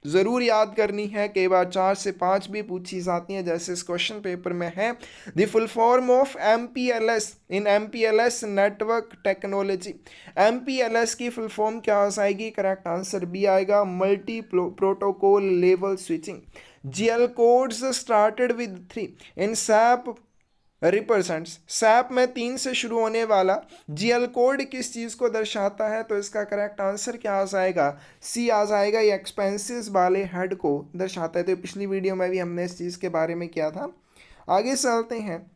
ज़रूर याद करनी है, कई बार 4 से 5 भी पूछी जाती हैं, जैसे इस क्वेश्चन पेपर में है। The full form of MPLS in MPLS network technology. MPLS की फुल फॉर्म क्या हो जाएगी? करेक्ट आंसर बी आएगा। Multi protocol level switching. GL codes started with 3 in SAP represents. SAP में 3 से शुरू होने वाला जीएल कोड किस चीज़ को दर्शाता है? तो इसका करेक्ट आंसर क्या आ जाएगा? सी आ जाएगा। ये एक्सपेंसेस वाले हेड को दर्शाता है। तो पिछली वीडियो में भी हमने इस चीज़ के बारे में किया था। आगे चलते हैं।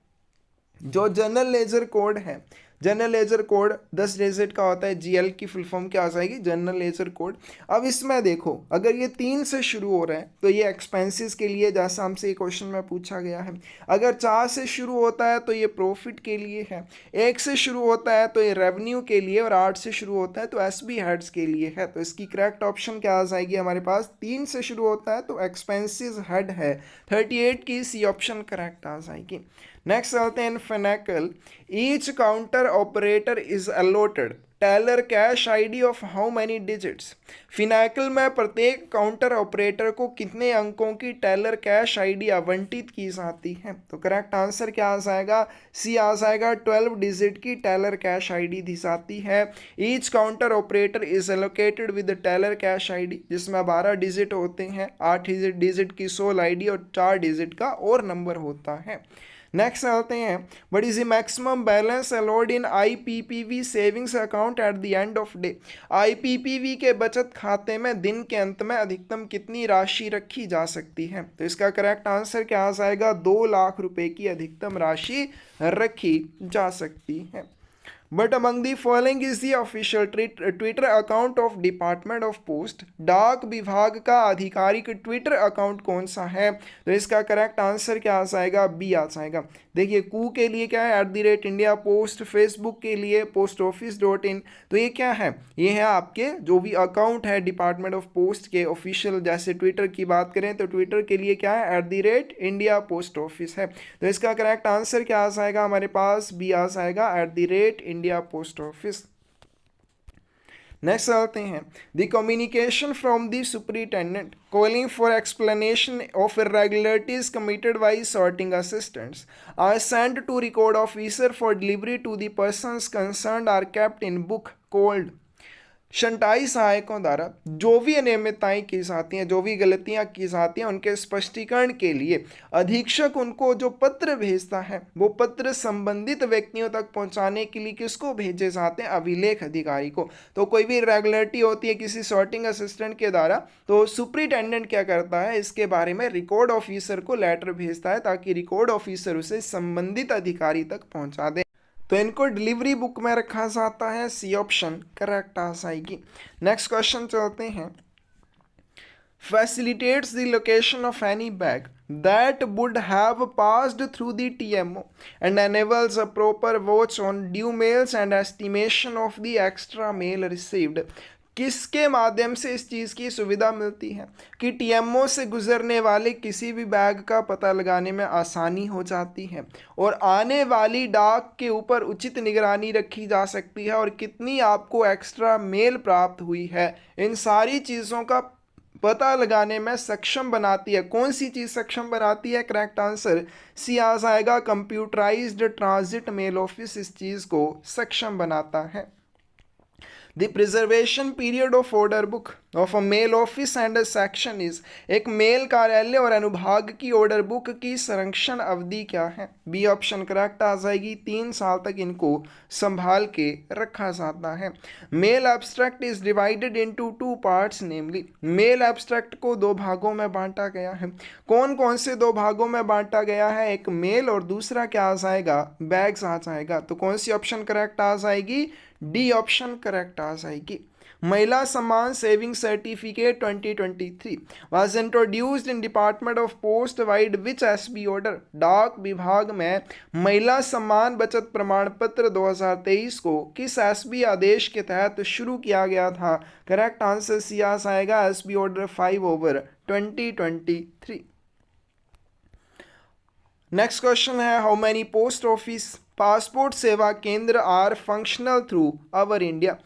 जो जनरल लेजर कोड है, जनरल लेजर कोड 10 डिजिट का होता है। जीएल की फुल फॉर्म क्या आ जाएगी? General ledger code. अब इसमें देखो, अगर ये 3 से शुरू हो रहा है तो ये एक्सपेंसेस के लिए, जैसा हमसे ये क्वेश्चन में पूछा गया है। अगर 4 से शुरू होता है तो ये प्रॉफिट के लिए है। 1 से शुरू होता है तो ये रेवेन्यू के लिए, और 8 से शुरू होता है तो एसबी हेड्स के लिए है। तो इसकी करेक्ट ऑप्शन क्या आ जाएगी हमारे पास? 3 से शुरू होता है तो एक्सपेंसेस हेड है। 38 की सी ऑप्शन करेक्ट आ जाएगी। नेक्स्ट चलते हैं। Finacle each counter operator is allotted teller cash ID of how many digits. Finacle में प्रत्येक काउंटर ऑपरेटर को कितने अंकों की टेलर कैश आईडी आवंटित की जाती है? तो करेक्ट आंसर क्या आ जाएगा? सी आ जाएगा। 12 डिजिट की टेलर कैश आईडी दी जाती है। Each counter operator is allocated with teller cash ID, जिसमें 12 डिजिट होते हैं। 8 डिजिट की सोल आईडी और 4 डिजिट का और नंबर होता है। नेक्स्ट आते हैं। What is the maximum balance allowed in IPPV savings account at the end of day? IPPV के बचत खाते में दिन के अंत में अधिकतम कितनी राशि रखी जा सकती है? तो इसका करेक्ट आंसर क्या आ जाएगा? 2 लाख रुपए की अधिकतम राशि रखी जा सकती है। But among the following is the official Twitter account of department of post. डाक विभाग का आधिकारिक ट्विटर अकाउंट कौन सा है? तो इसका करेक्ट आंसर क्या आ जाएगा? बी आ जाएगा। देखिए, कू के लिए क्या है? @India post. फेसबुक के लिए postoffice.in। तो ये क्या है? ये है आपके जो भी अकाउंट है डिपार्टमेंट ऑफ पोस्ट के ऑफिशियल। जैसे ट्विटर की बात करें तो ट्विटर के लिए क्या है? @इंडिया पोस्ट ऑफिस है। तो इसका करेक्ट आंसर क्या आ जाएगा हमारे पास? बी आ जाएगा। India post office. नेक्स्ट आते हैं। The communication from the superintendent calling for explanation of irregularities committed by sorting assistants are sent to record officer for delivery to the persons concerned are kept in book called. छंटाई सहायकों द्वारा जो भी अनियमितताएं की जाती हैं, जो भी गलतियां की जाती हैं, उनके स्पष्टीकरण के लिए अधीक्षक उनको जो पत्र भेजता है, वो पत्र संबंधित व्यक्तियों तक पहुंचाने के लिए किसको भेजे जाते हैं? अभिलेख अधिकारी को। तो कोई भी इरेगुलरिटी होती है किसी सॉर्टिंग असिस्टेंट के द्वारा, तो सुपरिटेंडेंट क्या करता है? इसके बारे में रिकॉर्ड ऑफिसर को लेटर भेजता है, ताकि रिकॉर्ड ऑफिसर उसे संबंधित अधिकारी तक पहुँचा दे। तो इनको डिलीवरी बुक में रखा जाता है, सी ऑप्शन करेक्ट आ जाएगी। नेक्स्ट क्वेश्चन चलते हैं। facilitates the location of any bag that would have passed through the TMO and enables a proper watch on due mails and estimation of the extra mail received। किसके माध्यम से इस चीज़ की सुविधा मिलती है कि टीएमओ से गुजरने वाले किसी भी बैग का पता लगाने में आसानी हो जाती है और आने वाली डाक के ऊपर उचित निगरानी रखी जा सकती है और कितनी आपको एक्स्ट्रा मेल प्राप्त हुई है, इन सारी चीज़ों का पता लगाने में सक्षम बनाती है। कौन सी चीज़ सक्षम बनाती है? करेक्ट आंसर सी आ जाएगा, कंप्यूटराइज्ड ट्रांजिट मेल ऑफिस इस चीज़ को सक्षम बनाता है। The preservation period of order book of a mail office and a section is, एक मेल कार्यालय और अनुभाग की ऑर्डर बुक की संरक्षण अवधि क्या है? बी ऑप्शन करेक्ट आ जाएगी, 3 साल तक इनको संभाल के रखा जाता है। Mail abstract is divided into 2 parts, namely mail abstract को 2 भागों में बांटा गया है। कौन कौन से 2 भागों में बांटा गया है? एक मेल और दूसरा क्या आ जाएगा? बैग्स आ जाएगा। तो कौन सी ऑप्शन करेक्ट आ जाएगी? डी ऑप्शन करेक्ट आ जाएगी। महिला सम्मान saving certificate 2023 was introduced in department of post wide which SB order, डाक विभाग में महिला सम्मान बचत प्रमाण पत्र 2023 को किस एसबी आदेश के तहत शुरू किया गया था? करेक्ट आंसर सी आ जाएगा, एसबी ऑर्डर 5/2023। नेक्स्ट क्वेश्चन है, how many post office passport Seva Kendra are functional through our India.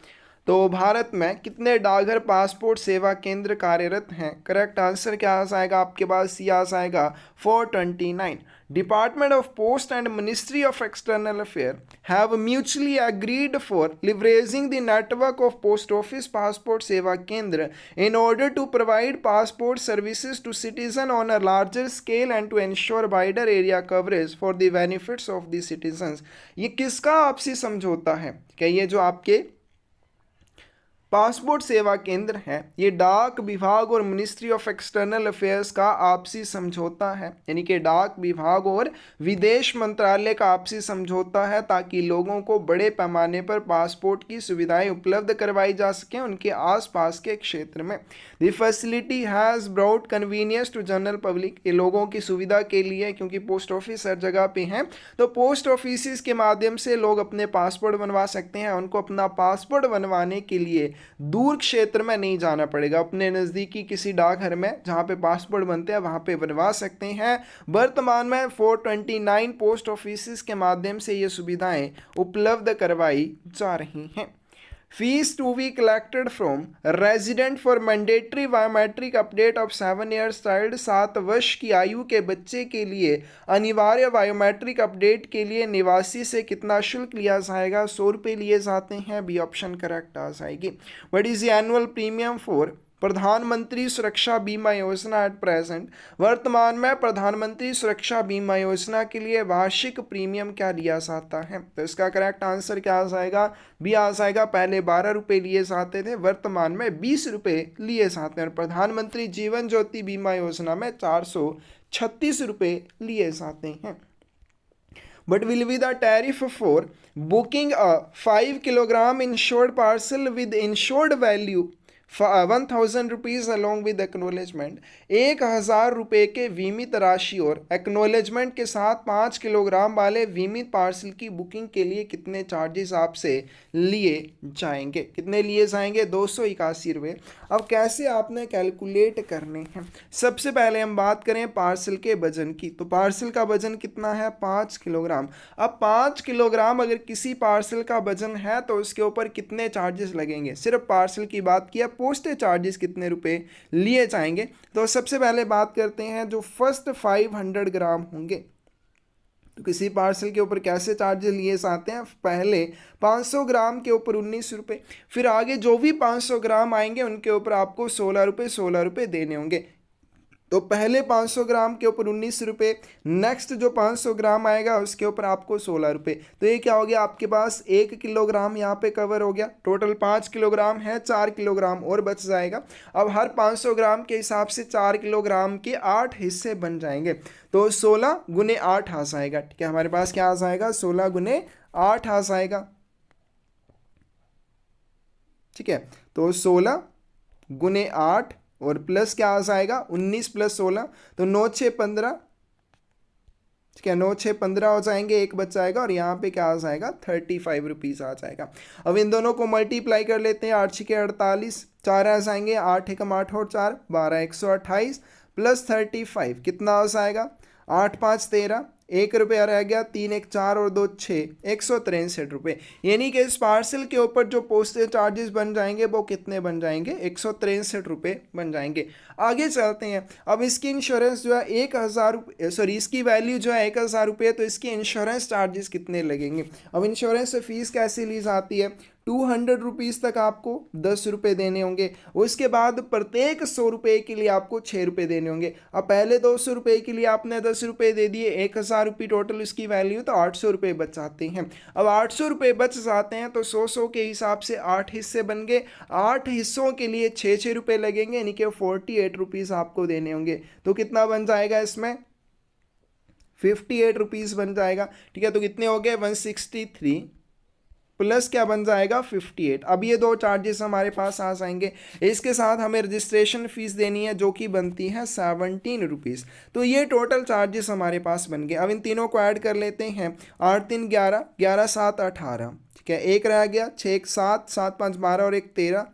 तो भारत में कितने डाकघर पासपोर्ट सेवा केंद्र कार्यरत हैं? करेक्ट आंसर क्या आ जाएगा आपके पास? सी आ जाएगा 429। Department of post and ministry of external affair have mutually agreed for leveraging the network of post office passport Seva Kendra in order to provide passport services to citizen on a larger scale and to ensure wider area coverage for the benefits of the citizens. ये किसका आपसी समझौता है? क्या ये जो आपके passport Seva केंद्र है, ये डाक विभाग और मिनिस्ट्री ऑफ एक्सटर्नल अफेयर्स का आपसी समझौता है, यानी कि डाक विभाग और विदेश मंत्रालय का आपसी समझौता है, ताकि लोगों को बड़े पैमाने पर पासपोर्ट की सुविधाएं उपलब्ध करवाई जा सकें उनके आसपास के क्षेत्र में। The facility has brought convenience to general public, ये लोगों की सुविधा के लिए, क्योंकि पोस्ट ऑफिस हर जगह पे हैं, तो पोस्ट ऑफिस के माध्यम से लोग अपने पासपोर्ट बनवा सकते हैं। उनको अपना पासपोर्ट बनवाने के लिए दूर क्षेत्र में नहीं जाना पड़ेगा, अपने नज़दीकी किसी डाकघर में जहाँ पे पासपोर्ट बनते हैं वहाँ पे बनवा सकते हैं। वर्तमान में 429 पोस्ट ऑफिस के माध्यम से ये सुविधाएं उपलब्ध करवाई जा रही हैं। Fees to be collected from resident for mandatory biometric update of 7 years child, 7 वर्ष की आयु के बच्चे के लिए अनिवार्य बायोमेट्रिक अपडेट के लिए निवासी से कितना शुल्क लिया जाएगा? 100 रुपये लिए जाते हैं। बी ऑप्शन करेक्ट आ जाएगी। What is the annual premium for प्रधानमंत्री सुरक्षा बीमा योजना एट प्रेजेंट, वर्तमान में प्रधानमंत्री सुरक्षा बीमा योजना के लिए वार्षिक प्रीमियम क्या लिया जाता है? तो इसका करेक्ट आंसर क्या आ जाएगा? बी आ जाएगा। पहले 12 रुपये लिए जाते थे, वर्तमान में 20 रुपये लिए जाते हैं और प्रधानमंत्री जीवन ज्योति बीमा योजना में 436 रुपये लिए जाते हैं। But will be the tariff for booking a 5 kilogram insured parcel with insured value 1000 rupees along with acknowledgement, 1000 रुपये के बीमित राशि और एक्नोलेजमेंट के साथ 5 किलोग्राम वाले बीमित पार्सल की बुकिंग के लिए कितने चार्जेस आपसे लिए जाएंगे? कितने लिए जाएंगे? 281 रुपये। अब कैसे आपने कैलकुलेट करने हैं? सबसे पहले हम बात करें पार्सल के वजन की, तो पार्सल का वजन कितना है? 5 किलोग्राम। अब 5 किलोग्राम अगर किसी पार्सल का वजन है तो उसके ऊपर कितने चार्जेस लगेंगे? सिर्फ पार्सल की बात किया, पोस्टेज चार्जेस कितने रुपए लिए जाएंगे? तो सबसे पहले बात करते हैं जो फर्स्ट 500 ग्राम होंगे, तो किसी पार्सल के ऊपर कैसे चार्जेस लिए जाते हैं? पहले 500 ग्राम के ऊपर 19 रुपये, फिर आगे जो भी 500 ग्राम आएंगे उनके ऊपर आपको 16 रुपये देने होंगे। तो पहले 500 ग्राम के ऊपर 19 रुपये, नेक्स्ट जो 500 ग्राम आएगा उसके ऊपर आपको 16 रुपये। तो ये क्या हो गया, आपके पास 1 किलोग्राम यहाँ पे कवर हो गया। टोटल 5 किलोग्राम है, 4 किलोग्राम और बच जाएगा। अब हर 500 ग्राम के हिसाब से 4 किलोग्राम के 8 हिस्से बन जाएंगे। तो 16 गुने 8 आ जाएगा। ठीक है, हमारे पास क्या आ जाएगा, 16 गुने 8 आ जाएगा। ठीक है, तो 16 गुने 8 और प्लस क्या आ जाएगा, 19 प्लस 16, तो 9 6 15। ठीक है, 9 6 15 हो जाएंगे, एक बच जाएगा और यहाँ पे क्या आ जाएगा, 35 रुपीज़ आ जाएगा। अब इन दोनों को मल्टीप्लाई कर लेते हैं, 8 6 48, 4 आ जाएंगे, 8 एकम 8 और 4 12, 128 प्लस 35 कितना आ जाएगा, 8 5 13, 1 रुपया रह गया, 3 1 4 और 2 6, 163 रुपये। यानी कि इस पार्सल के ऊपर जो पोस्टेज चार्जेस बन जाएंगे वो कितने बन जाएंगे, 163 रुपये बन जाएंगे। आगे चलते हैं। अब इसकी इंश्योरेंस जो है 1000, सॉरी इसकी वैल्यू जो है 1000 रुपये, तो इसकी इंश्योरेंस चार्जेस कितने लगेंगे। अब इंश्योरेंस फीस कैसे ली जाती है, 200 रुपीज़ तक आपको 10 रुपये देने होंगे। उसके बाद प्रत्येक 100 रुपये के लिए आपको 6 रुपये देने होंगे। अब पहले 200 रुपये के लिए आपने 10 रुपये दे दिए, 1000 रुपये टोटल इसकी वैल्यू, तो 800 रुपये बच जाते हैं। अब 800 रुपये बच जाते हैं तो 100 के हिसाब से 8 हिस्से बन गए, 8 हिस्सों के लिए 6 रुपये लगेंगे, यानी कि 48 रुपीज़ आपको देने होंगे। तो कितना बन जाएगा इसमें, 58 रुपीज़ बन जाएगा। ठीक है, तो कितने हो गए, 163 प्लस क्या बन जाएगा, 58। अब ये दो चार्जेस हमारे पास आ जाएंगे। इसके साथ हमें रजिस्ट्रेशन फीस देनी है जो कि बनती है 17 रुपीज़। तो ये टोटल चार्जेस हमारे पास बन गए। अब इन तीनों को ऐड कर लेते हैं, 8 3 11, 11 7 18। ठीक है, एक रह गया, 6 1 7, 7 5 12 और 1 13,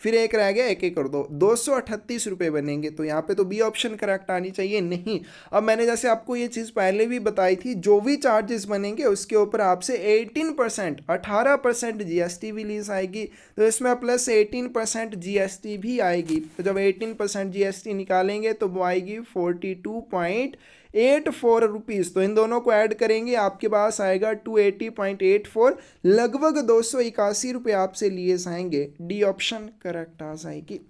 फिर एक रह गया, एक एक कर दो, 238 रुपये बनेंगे। तो यहाँ पे तो बी ऑप्शन करेक्ट आनी चाहिए, नहीं। अब मैंने जैसे आपको ये चीज़ पहले भी बताई थी, जो भी चार्जेस बनेंगे उसके ऊपर आपसे 18%, 18% जीएसटी भी लीज आएगी। तो इसमें प्लस 18% जीएसटी भी आएगी। तो जब 18% जीएसटी निकालेंगे तो वो आएगी 42.84 रुपीज़। तो इन दोनों को ऐड करेंगे, आपके पास आएगा 280.84, लगभग 281 रुपये आपसे लिए जाएंगे। डी ऑप्शन करेक्ट आ जाएगी।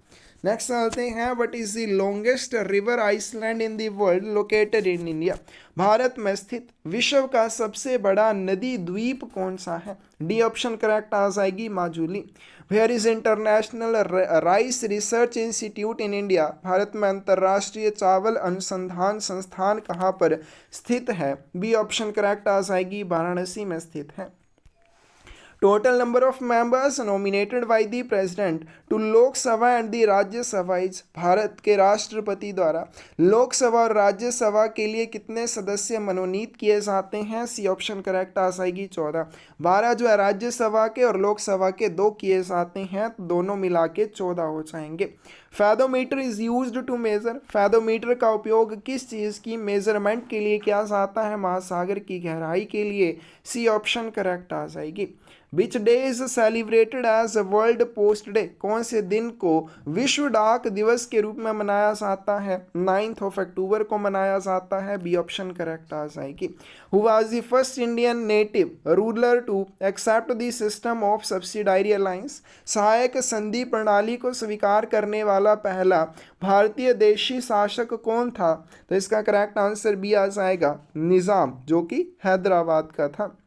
नेक्स्ट चलते हैं, what is the longest river island in the world located in India. Bharat में स्थित विश्व का सबसे बड़ा नदी द्वीप कौन सा है। डी ऑप्शन करेक्ट आ जाएगी, Majuli. Where is international rice research institute in India. Bharat में अंतर्राष्ट्रीय चावल अनुसंधान संस्थान कहाँ पर स्थित है। बी ऑप्शन करेक्ट आ जाएगी, वाराणसी में स्थित है। Total number of members nominated by the president to लोक सभा and the Rajya Sabha is. Bharat के राष्ट्रपति द्वारा लोकसभा और राज्यसभा के लिए कितने सदस्य मनोनीत किए जाते हैं। सी ऑप्शन करेक्ट आ जाएगी, 14। 12 जो है राज्यसभा के और लोकसभा के 2 किए जाते हैं, तो दोनों मिला के 14 हो जाएंगे। Fathometer is used to measure. Fathometer का उपयोग किस चीज़ की मेजरमेंट के लिए किया जाता है। महासागर की गहराई के लिए। सी ऑप्शन करेक्ट आ जाएगी। Which day is celebrated as world post day. कौन से दिन को विश्व डाक दिवस के रूप में मनाया जाता है। 9 अक्टूबर को मनाया जाता है। बी ऑप्शन करेक्ट आ जाएगी। Who was the first Indian native ruler to accept the system of subsidiary alliance. सहायक संधि प्रणाली को स्वीकार करने वाला पहला भारतीय देशी शासक कौन था। तो इसका करेक्ट आंसर बी आ जाएगा, निज़ाम, जो कि हैदराबाद का था।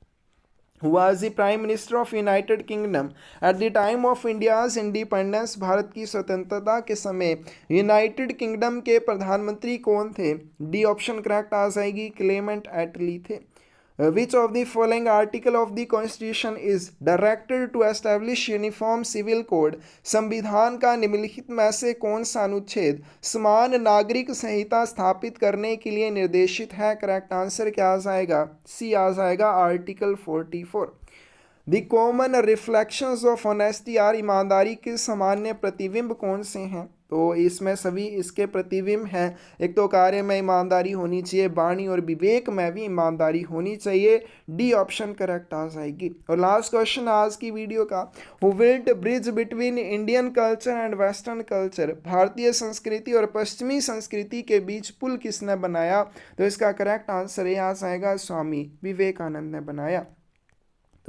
was the Prime Minister of United Kingdom at the time of India's independence। Bharat की स्वतंत्रता के समय यूनाइटेड किंगडम के प्रधानमंत्री कौन थे। डी ऑप्शन करेक्ट आ जाएगी, क्लेमेंट एटली थे। Which of the following article of the Constitution is directed to establish uniform civil code। संविधान का निम्नलिखित में से कौन सा अनुच्छेद समान नागरिक संहिता स्थापित करने के लिए निर्देशित है। करेक्ट आंसर क्या आ जाएगा, सी आ जाएगा, article 44। The common reflections of honesty are. ईमानदारी के सामान्य प्रतिबिंब कौन से हैं। तो इसमें सभी इसके प्रतिबिंब हैं। एक तो कार्य में ईमानदारी होनी चाहिए, वाणी और विवेक में भी ईमानदारी होनी चाहिए। डी ऑप्शन करेक्ट आ जाएगी। और लास्ट क्वेश्चन आज की वीडियो का, who built bridge between Indian culture and western culture. भारतीय संस्कृति और पश्चिमी संस्कृति के बीच पुल किसने बनाया। तो इसका करेक्ट आंसर ये आ जाएगा, स्वामी विवेकानंद ने बनाया।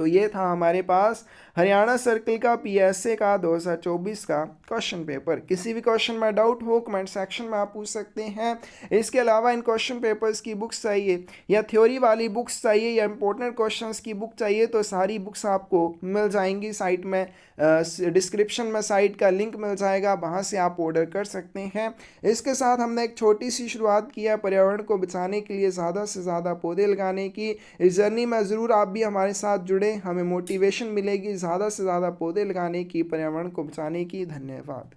तो ये था हमारे पास हरियाणा सर्कल का पीएसए का 2024 का क्वेश्चन पेपर। किसी भी क्वेश्चन में डाउट हो कमेंट सेक्शन में आप पूछ सकते हैं। इसके अलावा इन क्वेश्चन पेपर्स की बुक्स चाहिए या थ्योरी वाली बुक्स चाहिए या इंपॉर्टेंट क्वेश्चंस की बुक चाहिए तो सारी बुक्स आपको मिल जाएंगी साइट में, डिस्क्रिप्शन में साइट का लिंक मिल जाएगा, वहाँ से आप ऑर्डर कर सकते हैं। इसके साथ हमने एक छोटी सी शुरुआत की है पर्यावरण को बचाने के लिए ज़्यादा से ज़्यादा पौधे लगाने की। इस जर्नी में ज़रूर आप भी हमारे साथ जुड़े, हमें मोटिवेशन मिलेगी ज़्यादा से ज़्यादा पौधे लगाने की, पर्यावरण को बचाने की। धन्यवाद।